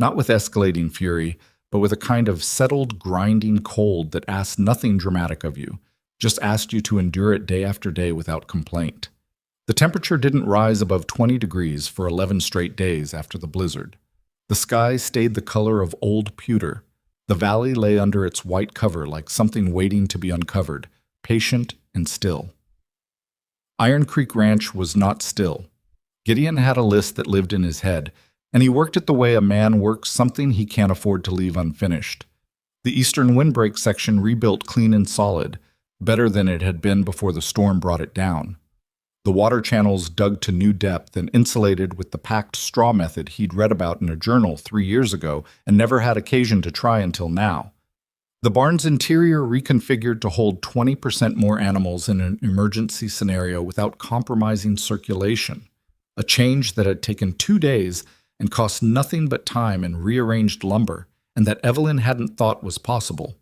[SPEAKER 1] not with escalating fury, but with a kind of settled, grinding cold that asked nothing dramatic of you, just asked you to endure it day after day without complaint. The temperature didn't rise above 20 degrees for 11 straight days after the blizzard. The sky stayed the color of old pewter. The valley lay under its white cover like something waiting to be uncovered, patient and still. Iron Creek Ranch was not still. Gideon had a list that lived in his head, and he worked it the way a man works something he can't afford to leave unfinished. The eastern windbreak section rebuilt clean and solid, better than it had been before the storm brought it down. The water channels dug to new depth and insulated with the packed straw method he'd read about in a journal 3 years ago and never had occasion to try until now. The barn's interior reconfigured to hold 20% more animals in an emergency scenario without compromising circulation, a change that had taken 2 days and cost nothing but time and rearranged lumber, and that Evelyn hadn't thought was possible.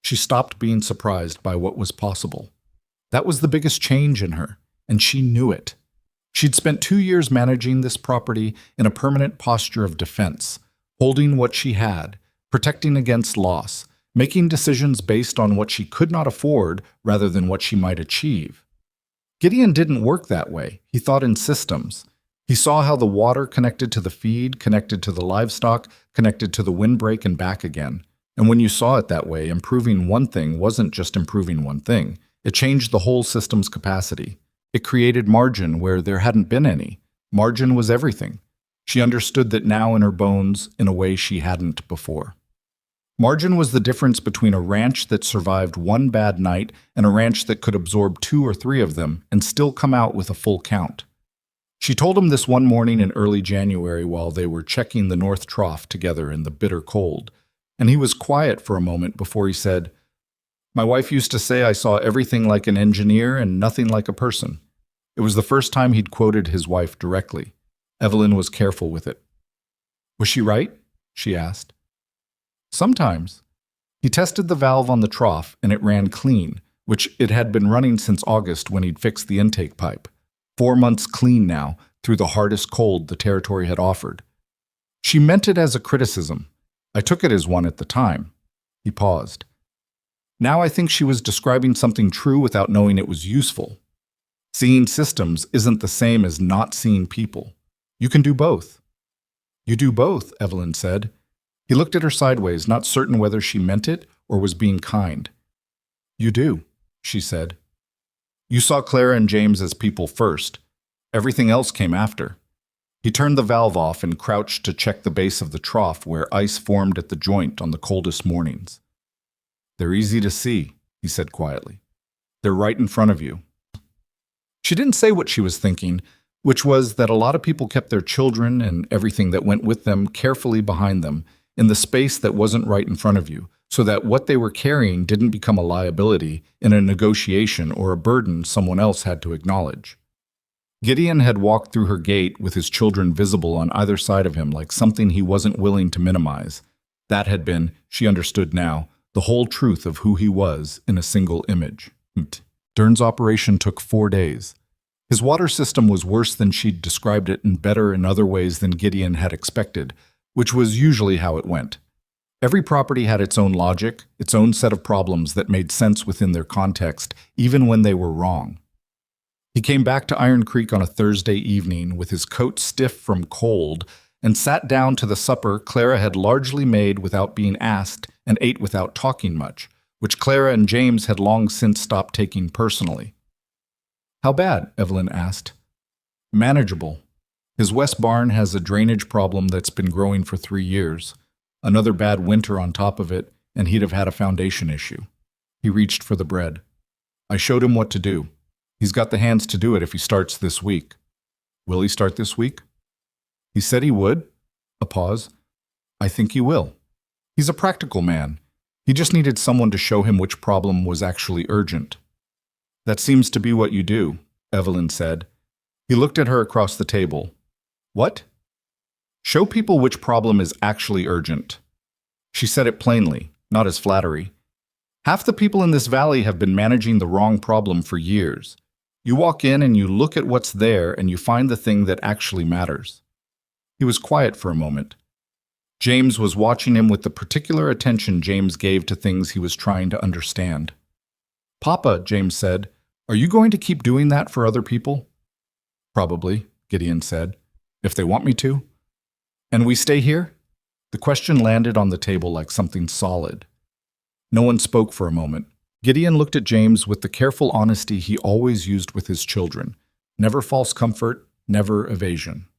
[SPEAKER 1] She stopped being surprised by what was possible. That was the biggest change in her, and she knew it. She'd spent 2 years managing this property in a permanent posture of defense, holding what she had, protecting against loss, making decisions based on what she could not afford rather than what she might achieve. Gideon didn't work that way. He thought in systems. He saw how the water connected to the feed, connected to the livestock, connected to the windbreak and back again. And when you saw it that way, improving one thing wasn't just improving one thing. It changed the whole system's capacity. It created margin where there hadn't been any. Margin was everything. She understood that now in her bones in a way she hadn't before. Margin was the difference between a ranch that survived one bad night and a ranch that could absorb 2 or 3 of them and still come out with a full count. She told him this one morning in early January while they were checking the North Trough together in the bitter cold, and he was quiet for a moment before he said, "My wife used to say I saw everything like an engineer and nothing like a person." It was the first time he'd quoted his wife directly. Evelyn was careful with it. "Was she right?" she asked. "Sometimes." He tested the valve on the trough, and it ran clean, which it had been running since August when he'd fixed the intake pipe. 4 months clean now, through the hardest cold the territory had offered. She meant it as a criticism. I took it as one at the time. He paused. Now I think she was describing something true without knowing it was useful. Seeing systems isn't the same as not seeing people. You can do both. "You do both," Evelyn said. He looked at her sideways, not certain whether she meant it or was being kind. "You do," she said. "You saw Clara and James as people first. Everything else came after." He turned the valve off and crouched to check the base of the trough where ice formed at the joint on the coldest mornings. "They're easy to see," he said quietly. "They're right in front of you." She didn't say what she was thinking, which was that a lot of people kept their children and everything that went with them carefully behind them, in the space that wasn't right in front of you, so that what they were carrying didn't become a liability in a negotiation or a burden someone else had to acknowledge. Gideon had walked through her gate with his children visible on either side of him like something he wasn't willing to minimize. That had been, she understood now, the whole truth of who he was in a single image. Dern's operation took 4 days. His water system was worse than she'd described it and better in other ways than Gideon had expected, which was usually how it went. Every property had its own logic, its own set of problems that made sense within their context, even when they were wrong. He came back to Iron Creek on a Thursday evening with his coat stiff from cold and sat down to the supper Clara had largely made without being asked and ate without talking much, which Clara and James had long since stopped taking personally. "How bad?" Evelyn asked. "Manageable. His west barn has a drainage problem that's been growing for 3 years. Another bad winter on top of it, and he'd have had a foundation issue." He reached for the bread. "I showed him what to do. He's got the hands to do it if he starts this week." "Will he start this week?" "He said he would." A pause. "I think he will. He's a practical man. He just needed someone to show him which problem was actually urgent." "That seems to be what you do," Evelyn said. He looked at her across the table. "What?" "Show people which problem is actually urgent." She said it plainly, not as flattery. "Half the people in this valley have been managing the wrong problem for years. You walk in and you look at what's there and you find the thing that actually matters." He was quiet for a moment. James was watching him with the particular attention James gave to things he was trying to understand. "Papa," James said, "are you going to keep doing that for other people?" "Probably," Gideon said, "if they want me to." "And we stay here?" The question landed on the table like something solid. No one spoke for a moment. Gideon looked at James with the careful honesty he always used with his children. Never false comfort, never evasion.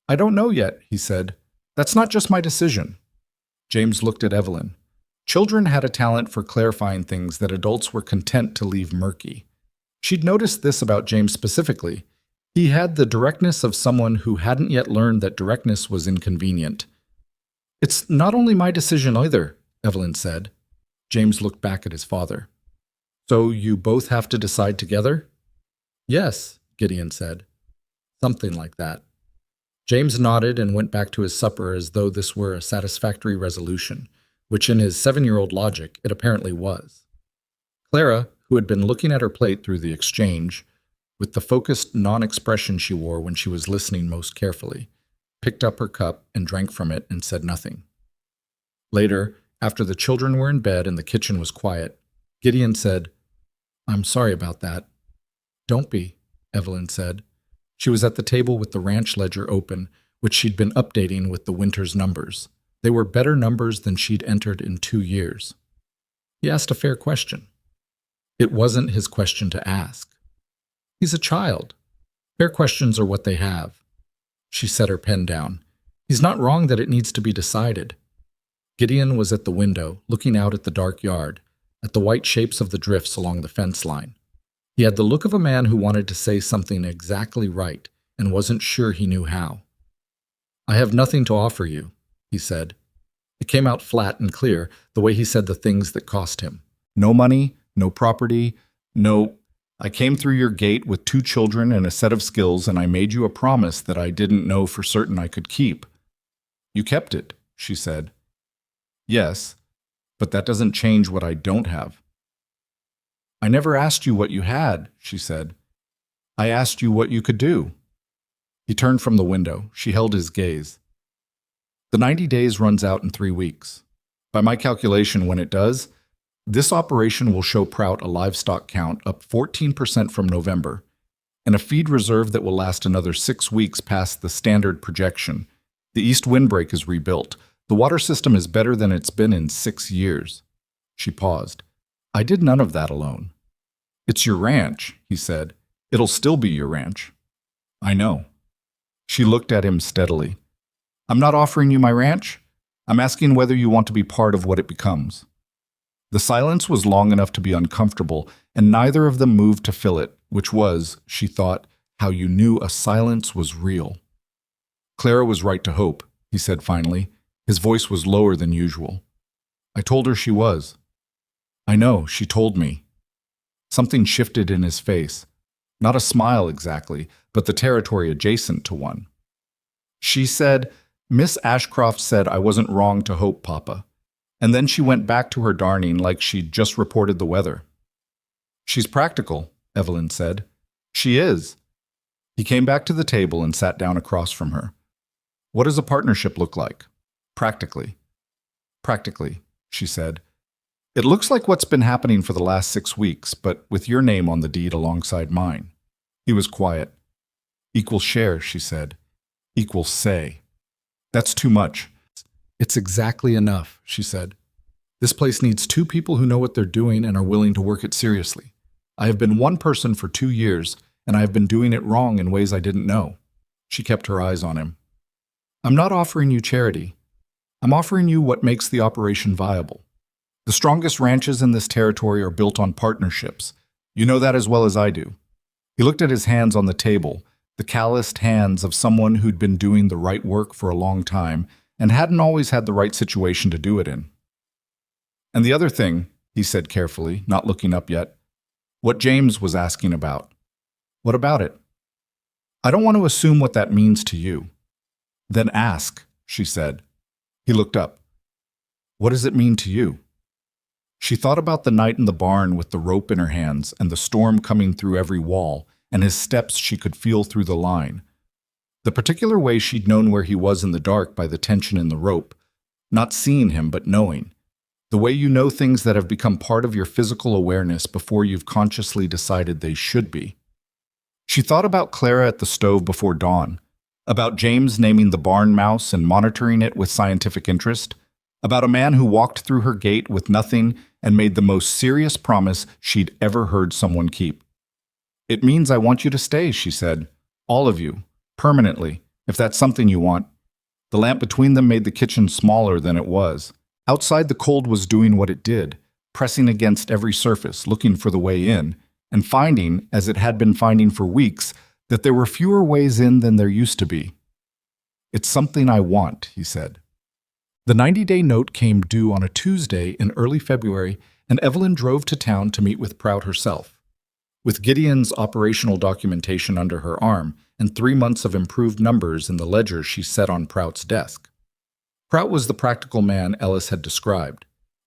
[SPEAKER 1] "I don't know yet," he said. "That's not just my decision." James looked at Evelyn. Children had a talent for clarifying things that adults were content to leave murky. She'd noticed this about James specifically. He had the directness of someone who hadn't yet learned that directness was inconvenient. "It's not only my decision either," Evelyn said. James looked back at his father. "So you both have to decide together?" "Yes," Gideon said. "Something like that." James nodded and went back to his supper as though this were a satisfactory resolution, which in his 7-year-old logic it apparently was. Clara, who had been looking at her plate through the exchange, with the focused non-expression she wore when she was listening most carefully, picked up her cup and drank from it and said nothing. Later, after the children were in bed and the kitchen was quiet, Gideon said, "I'm sorry about that." "Don't be," Evelyn said. She was at the table with the ranch ledger open, which she'd been updating with the winter's numbers. They were better numbers than she'd entered in 2 years. He asked a fair question. It wasn't his question to ask. He's a child. Fair questions are what they have. She set her pen down. He's not wrong that it needs to be decided. Gideon was at the window, looking out at the dark yard, at the white shapes of the drifts along the fence line. He had the look of a man who wanted to say something exactly right and wasn't sure he knew how. "I have nothing to offer you," he said. It came out flat and clear, the way he said the things that cost him. "No money, no property, no... I came through your gate with 2 children and a set of skills, and I made you a promise that I didn't know for certain I could keep." "You kept it," she said. "Yes, but that doesn't change what I don't have." "I never asked you what you had," she said. "I asked you what you could do." He turned from the window. She held his gaze. "The 90 days runs out in 3 weeks. By my calculation, when it does, this operation will show Prout a livestock count up 14% from November, and a feed reserve that will last another 6 weeks past the standard projection. The east windbreak is rebuilt. The water system is better than it's been in 6 years. She paused. "I did none of that alone." "It's your ranch," he said. "It'll still be your ranch." "I know." She looked at him steadily. "I'm not offering you my ranch. I'm asking whether you want to be part of what it becomes." The silence was long enough to be uncomfortable, and neither of them moved to fill it, which was, she thought, how you knew a silence was real. "Clara was right to hope," he said finally. His voice was lower than usual. "I told her she was." "I know, she told me." Something shifted in his face. Not a smile exactly, but the territory adjacent to one. "She said, 'Miss Ashcroft said I wasn't wrong to hope, Papa.' And then she went back to her darning like she'd just reported the weather." "She's practical," Evelyn said. "She is." He came back to the table and sat down across from her. "What does a partnership look like? Practically." "Practically," she said. "It looks like what's been happening for the last 6 weeks, but with your name on the deed alongside mine." He was quiet. "Equal share," she said. "Equal say." "That's too much." "It's exactly enough," she said. "This place needs 2 people who know what they're doing and are willing to work it seriously. I have been one person for 2 years, and I have been doing it wrong in ways I didn't know." She kept her eyes on him. "I'm not offering you charity. I'm offering you what makes the operation viable. The strongest ranches in this territory are built on partnerships. You know that as well as I do." He looked at his hands on the table, the calloused hands of someone who'd been doing the right work for a long time and hadn't always had the right situation to do it in. "And the other thing," he said carefully, not looking up yet, "what James was asking about. What about it? I don't want to assume what that means to you." "Then ask," she said. He looked up. "What does it mean to you?" She thought about the night in the barn with the rope in her hands and the storm coming through every wall and his steps she could feel through the line. The particular way she'd known where he was in the dark by the tension in the rope, not seeing him but knowing. The way you know things that have become part of your physical awareness before you've consciously decided they should be. She thought about Clara at the stove before dawn, about James naming the barn mouse and monitoring it with scientific interest, about a man who walked through her gate with nothing and made the most serious promise she'd ever heard someone keep. "It means I want you to stay," she said. "All of you. Permanently, if that's something you want." The lamp between them made the kitchen smaller than it was. Outside, the cold was doing what it did, pressing against every surface, looking for the way in, and finding, as it had been finding for weeks, that there were fewer ways in than there used to be. "It's something I want," he said. The 90-day note came due on a Tuesday in early February, and Evelyn drove to town to meet with Prout herself. With Gideon's operational documentation under her arm and 3 months of improved numbers in the ledger she set on Prout's desk. Prout was the practical man Ellis had described.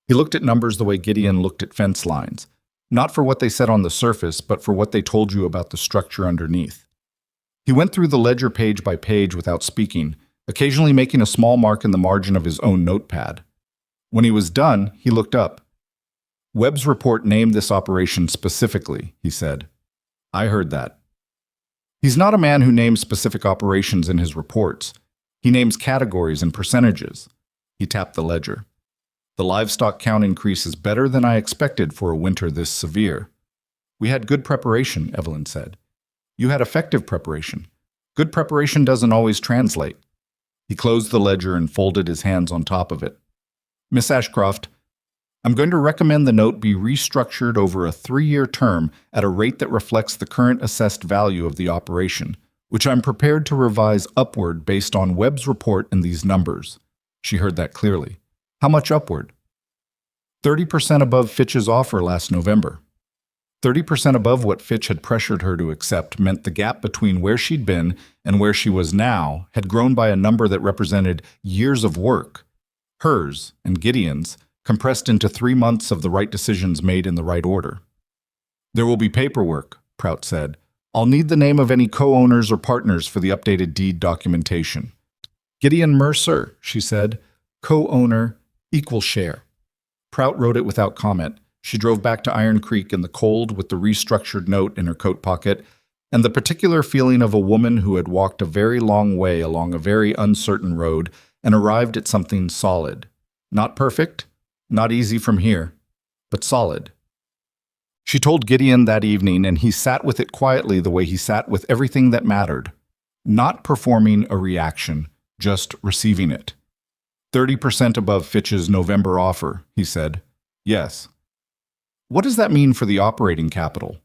[SPEAKER 1] He looked at numbers the way Gideon looked at fence lines, not for what they said on the surface, but for what they told you about the structure underneath. He went through the ledger page by page without speaking, occasionally making a small mark in the margin of his own notepad. When he was done, he looked up. "Webb's report named this operation specifically," he said. "I heard that." He's not a man who names specific operations in his reports. He names categories and percentages. He tapped the ledger. "The livestock count increase is better than I expected for a winter this severe." "We had good preparation," Evelyn said. "You had effective preparation. Good preparation doesn't always translate." He closed the ledger and folded his hands on top of it. "Miss Ashcroft, I'm going to recommend the note be restructured over a 3-year term at a rate that reflects the current assessed value of the operation, which I'm prepared to revise upward based on Webb's report and these numbers." She heard that clearly. "How much upward?" 30% above Fitch's offer last November. 30% above what Fitch had pressured her to accept meant the gap between where she'd been and where she was now had grown by a number that represented years of work, hers and Gideon's, compressed into 3 months of the right decisions made in the right order. "There will be paperwork," Prout said. "I'll need the name of any co-owners or partners for the updated deed documentation." "Gideon Mercer," she said. "Co-owner, equal share." Prout wrote it without comment. She drove back to Iron Creek in the cold with the restructured note in her coat pocket and the particular feeling of a woman who had walked a very long way along a very uncertain road and arrived at something solid. Not perfect, not easy from here, but solid. She told Gideon that evening, and he sat with it quietly the way he sat with everything that mattered, not performing a reaction, just receiving it. 30% above Fitch's November offer, he said. "Yes." "What does that mean for the operating capital?"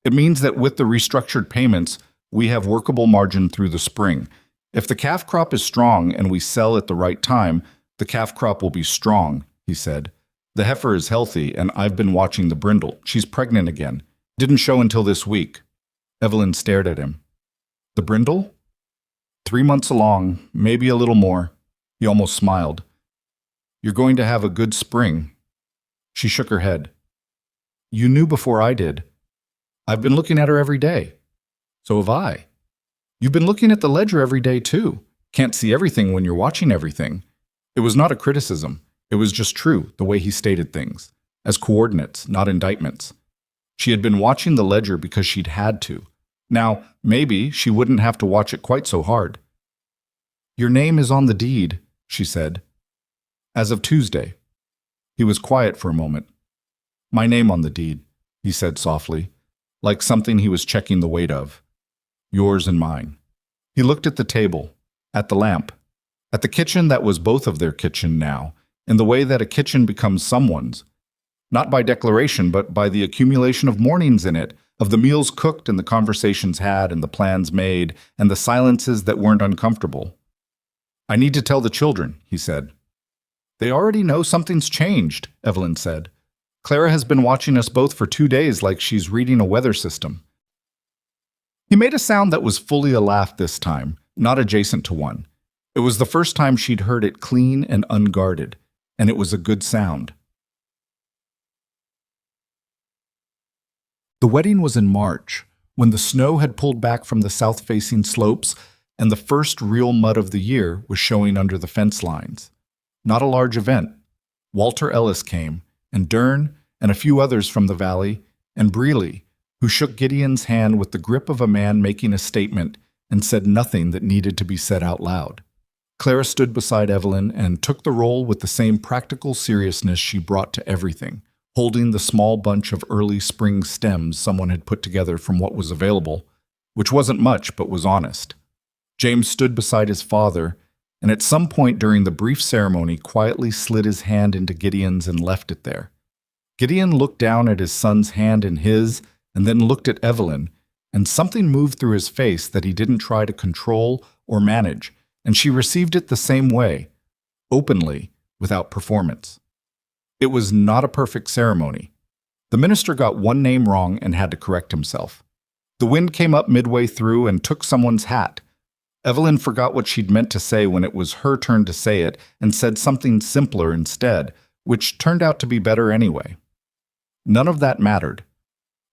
[SPEAKER 1] "It means that with the restructured payments, we have workable margin through the spring. If the calf crop is strong and we sell at the right time, the calf crop will be strong," he said. "The heifer is healthy, and I've been watching the brindle. She's pregnant again. Didn't show until this week." Evelyn stared at him. "The brindle?" 3 months along, maybe a little more. He almost smiled. "You're going to have a good spring." She shook her head. "You knew before I did. I've been looking at her every day." "So have I." "You've been looking at the ledger every day, too. Can't see everything when you're watching everything." It was not a criticism. It was just true, the way he stated things, as coordinates, not indictments. She had been watching the ledger because she'd had to. Now, maybe she wouldn't have to watch it quite so hard. "Your name is on the deed," she said. "As of Tuesday." He was quiet for a moment. "My name on the deed," he said softly, like something he was checking the weight of. "Yours and mine." He looked at the table, at the lamp, at the kitchen that was both of their kitchen now, in the way that a kitchen becomes someone's. Not by declaration, but by the accumulation of mornings in it, of the meals cooked and the conversations had and the plans made and the silences that weren't uncomfortable. "I need to tell the children," he said. "They already know something's changed," Evelyn said. "Clara has been watching us both for 2 days like she's reading a weather system." He made a sound that was fully a laugh this time, not adjacent to one. It was the first time she'd heard it clean and unguarded, and it was a good sound. The wedding was in March, when the snow had pulled back from the south-facing slopes and the first real mud of the year was showing under the fence lines. Not a large event. Walter Ellis came, and Dern, and a few others from the valley, and Breely, who shook Gideon's hand with the grip of a man making a statement and said nothing that needed to be said out loud. Clara stood beside Evelyn and took the role with the same practical seriousness she brought to everything, holding the small bunch of early spring stems someone had put together from what was available, which wasn't much but was honest. James stood beside his father, and at some point during the brief ceremony quietly slid his hand into Gideon's and left it there. Gideon looked down at his son's hand in his, and then looked at Evelyn, and something moved through his face that he didn't try to control or manage, and she received it the same way, openly, without performance. It was not a perfect ceremony. The minister got one name wrong and had to correct himself. The wind came up midway through and took someone's hat. Evelyn forgot what she'd meant to say when it was her turn to say it and said something simpler instead, which turned out to be better anyway. None of that mattered.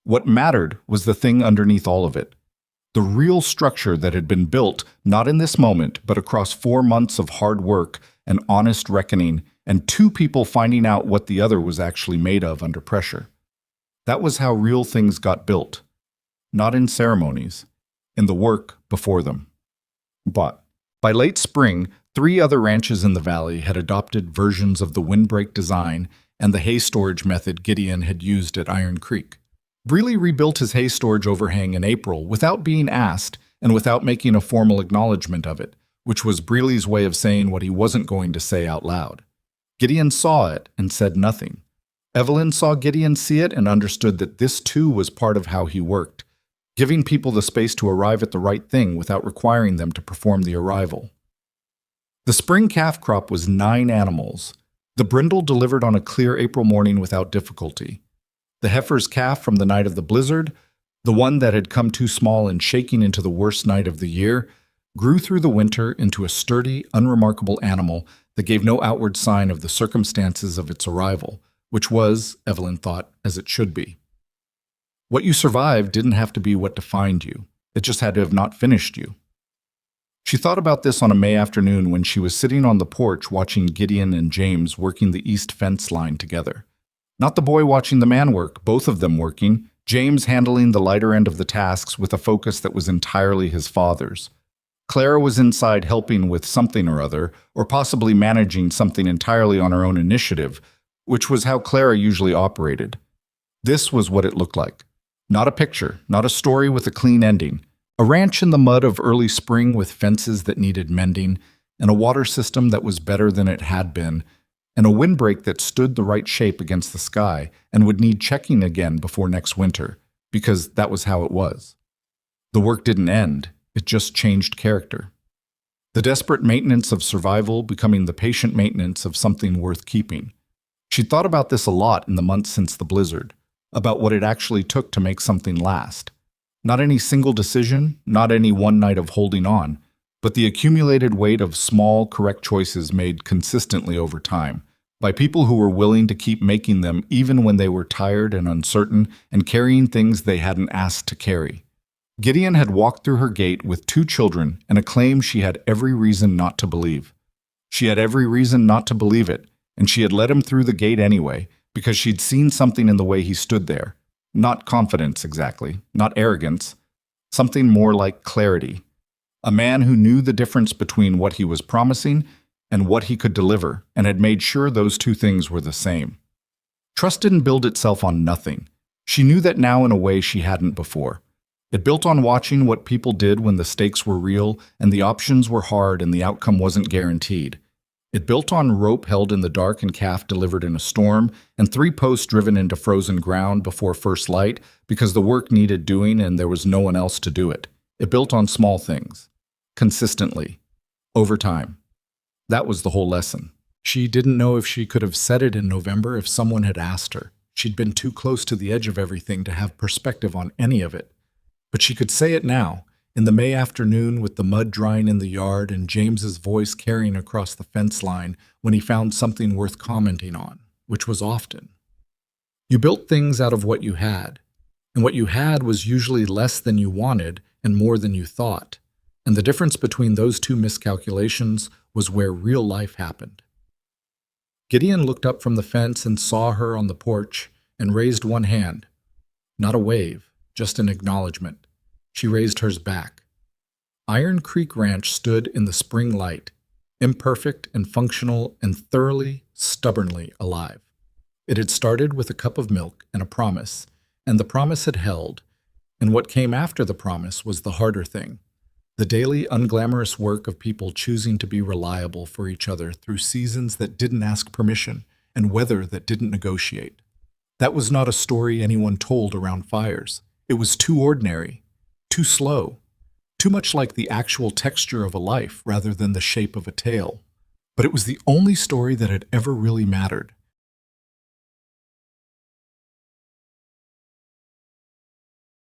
[SPEAKER 1] What mattered was the thing underneath all of it. The real structure that had been built, not in this moment, but across 4 months of hard work and honest reckoning, and 2 people finding out what the other was actually made of under pressure. That was how real things got built. Not in ceremonies, in the work before them. But by late spring, 3 other ranches in the valley had adopted versions of the windbreak design and the hay storage method Gideon had used at Iron Creek. Breely rebuilt his hay storage overhang in April without being asked and without making a formal acknowledgement of it, which was Breely's way of saying what he wasn't going to say out loud. Gideon saw it and said nothing. Evelyn saw Gideon see it and understood that this too was part of how he worked, giving people the space to arrive at the right thing without requiring them to perform the arrival. The spring calf crop was 9 animals. The brindle delivered on a clear April morning without difficulty. The heifer's calf from the night of the blizzard, the one that had come too small and shaking into the worst night of the year, grew through the winter into a sturdy, unremarkable animal that gave no outward sign of the circumstances of its arrival, which was, Evelyn thought, as it should be. What you survived didn't have to be what defined you. It just had to have not finished you. She thought about this on a May afternoon when she was sitting on the porch watching Gideon and James working the east fence line together. Not the boy watching the man work, both of them working, James handling the lighter end of the tasks with a focus that was entirely his father's. Clara was inside helping with something or other, or possibly managing something entirely on her own initiative, which was how Clara usually operated. This was what it looked like. Not a picture, not a story with a clean ending. A ranch in the mud of early spring with fences that needed mending, and a water system that was better than it had been, and a windbreak that stood the right shape against the sky and would need checking again before next winter, because that was how it was. The work didn't end, it just changed character. The desperate maintenance of survival becoming the patient maintenance of something worth keeping. She'd thought about this a lot in the months since the blizzard, about what it actually took to make something last. Not any single decision, not any one night of holding on, but the accumulated weight of small, correct choices made consistently over time, by people who were willing to keep making them even when they were tired and uncertain and carrying things they hadn't asked to carry. Gideon had walked through her gate with 2 children and a claim she had every reason not to believe. She had every reason not to believe it, and she had let him through the gate anyway, because she'd seen something in the way he stood there. Not confidence exactly, not arrogance, something more like clarity. A man who knew the difference between what he was promising and what he could deliver, and had made sure those 2 things were the same. Trust didn't build itself on nothing. She knew that now in a way she hadn't before. It built on watching what people did when the stakes were real and the options were hard and the outcome wasn't guaranteed. It built on rope held in the dark and calf delivered in a storm, and 3 posts driven into frozen ground before first light because the work needed doing and there was no one else to do it. It built on small things. Consistently. Over time. That was the whole lesson. She didn't know if she could have said it in November if someone had asked her. She'd been too close to the edge of everything to have perspective on any of it. But she could say it now, in the May afternoon with the mud drying in the yard and James's voice carrying across the fence line when he found something worth commenting on, which was often. You built things out of what you had, and what you had was usually less than you wanted and more than you thought, and the difference between those 2 miscalculations was where real life happened. Gideon looked up from the fence and saw her on the porch and raised one hand. Not a wave, just an acknowledgement. She raised hers back. Iron Creek Ranch stood in the spring light. imperfect and functional and thoroughly, stubbornly alive. It had started with a cup of milk and a promise, and the promise had held, and what came after the promise was the harder thing. The daily, unglamorous work of people choosing to be reliable for each other through seasons that didn't ask permission and weather that didn't negotiate. That was not a story anyone told around fires. It was too ordinary, too slow, too much like the actual texture of a life rather than the shape of a tale. But it was the only story that had ever really mattered.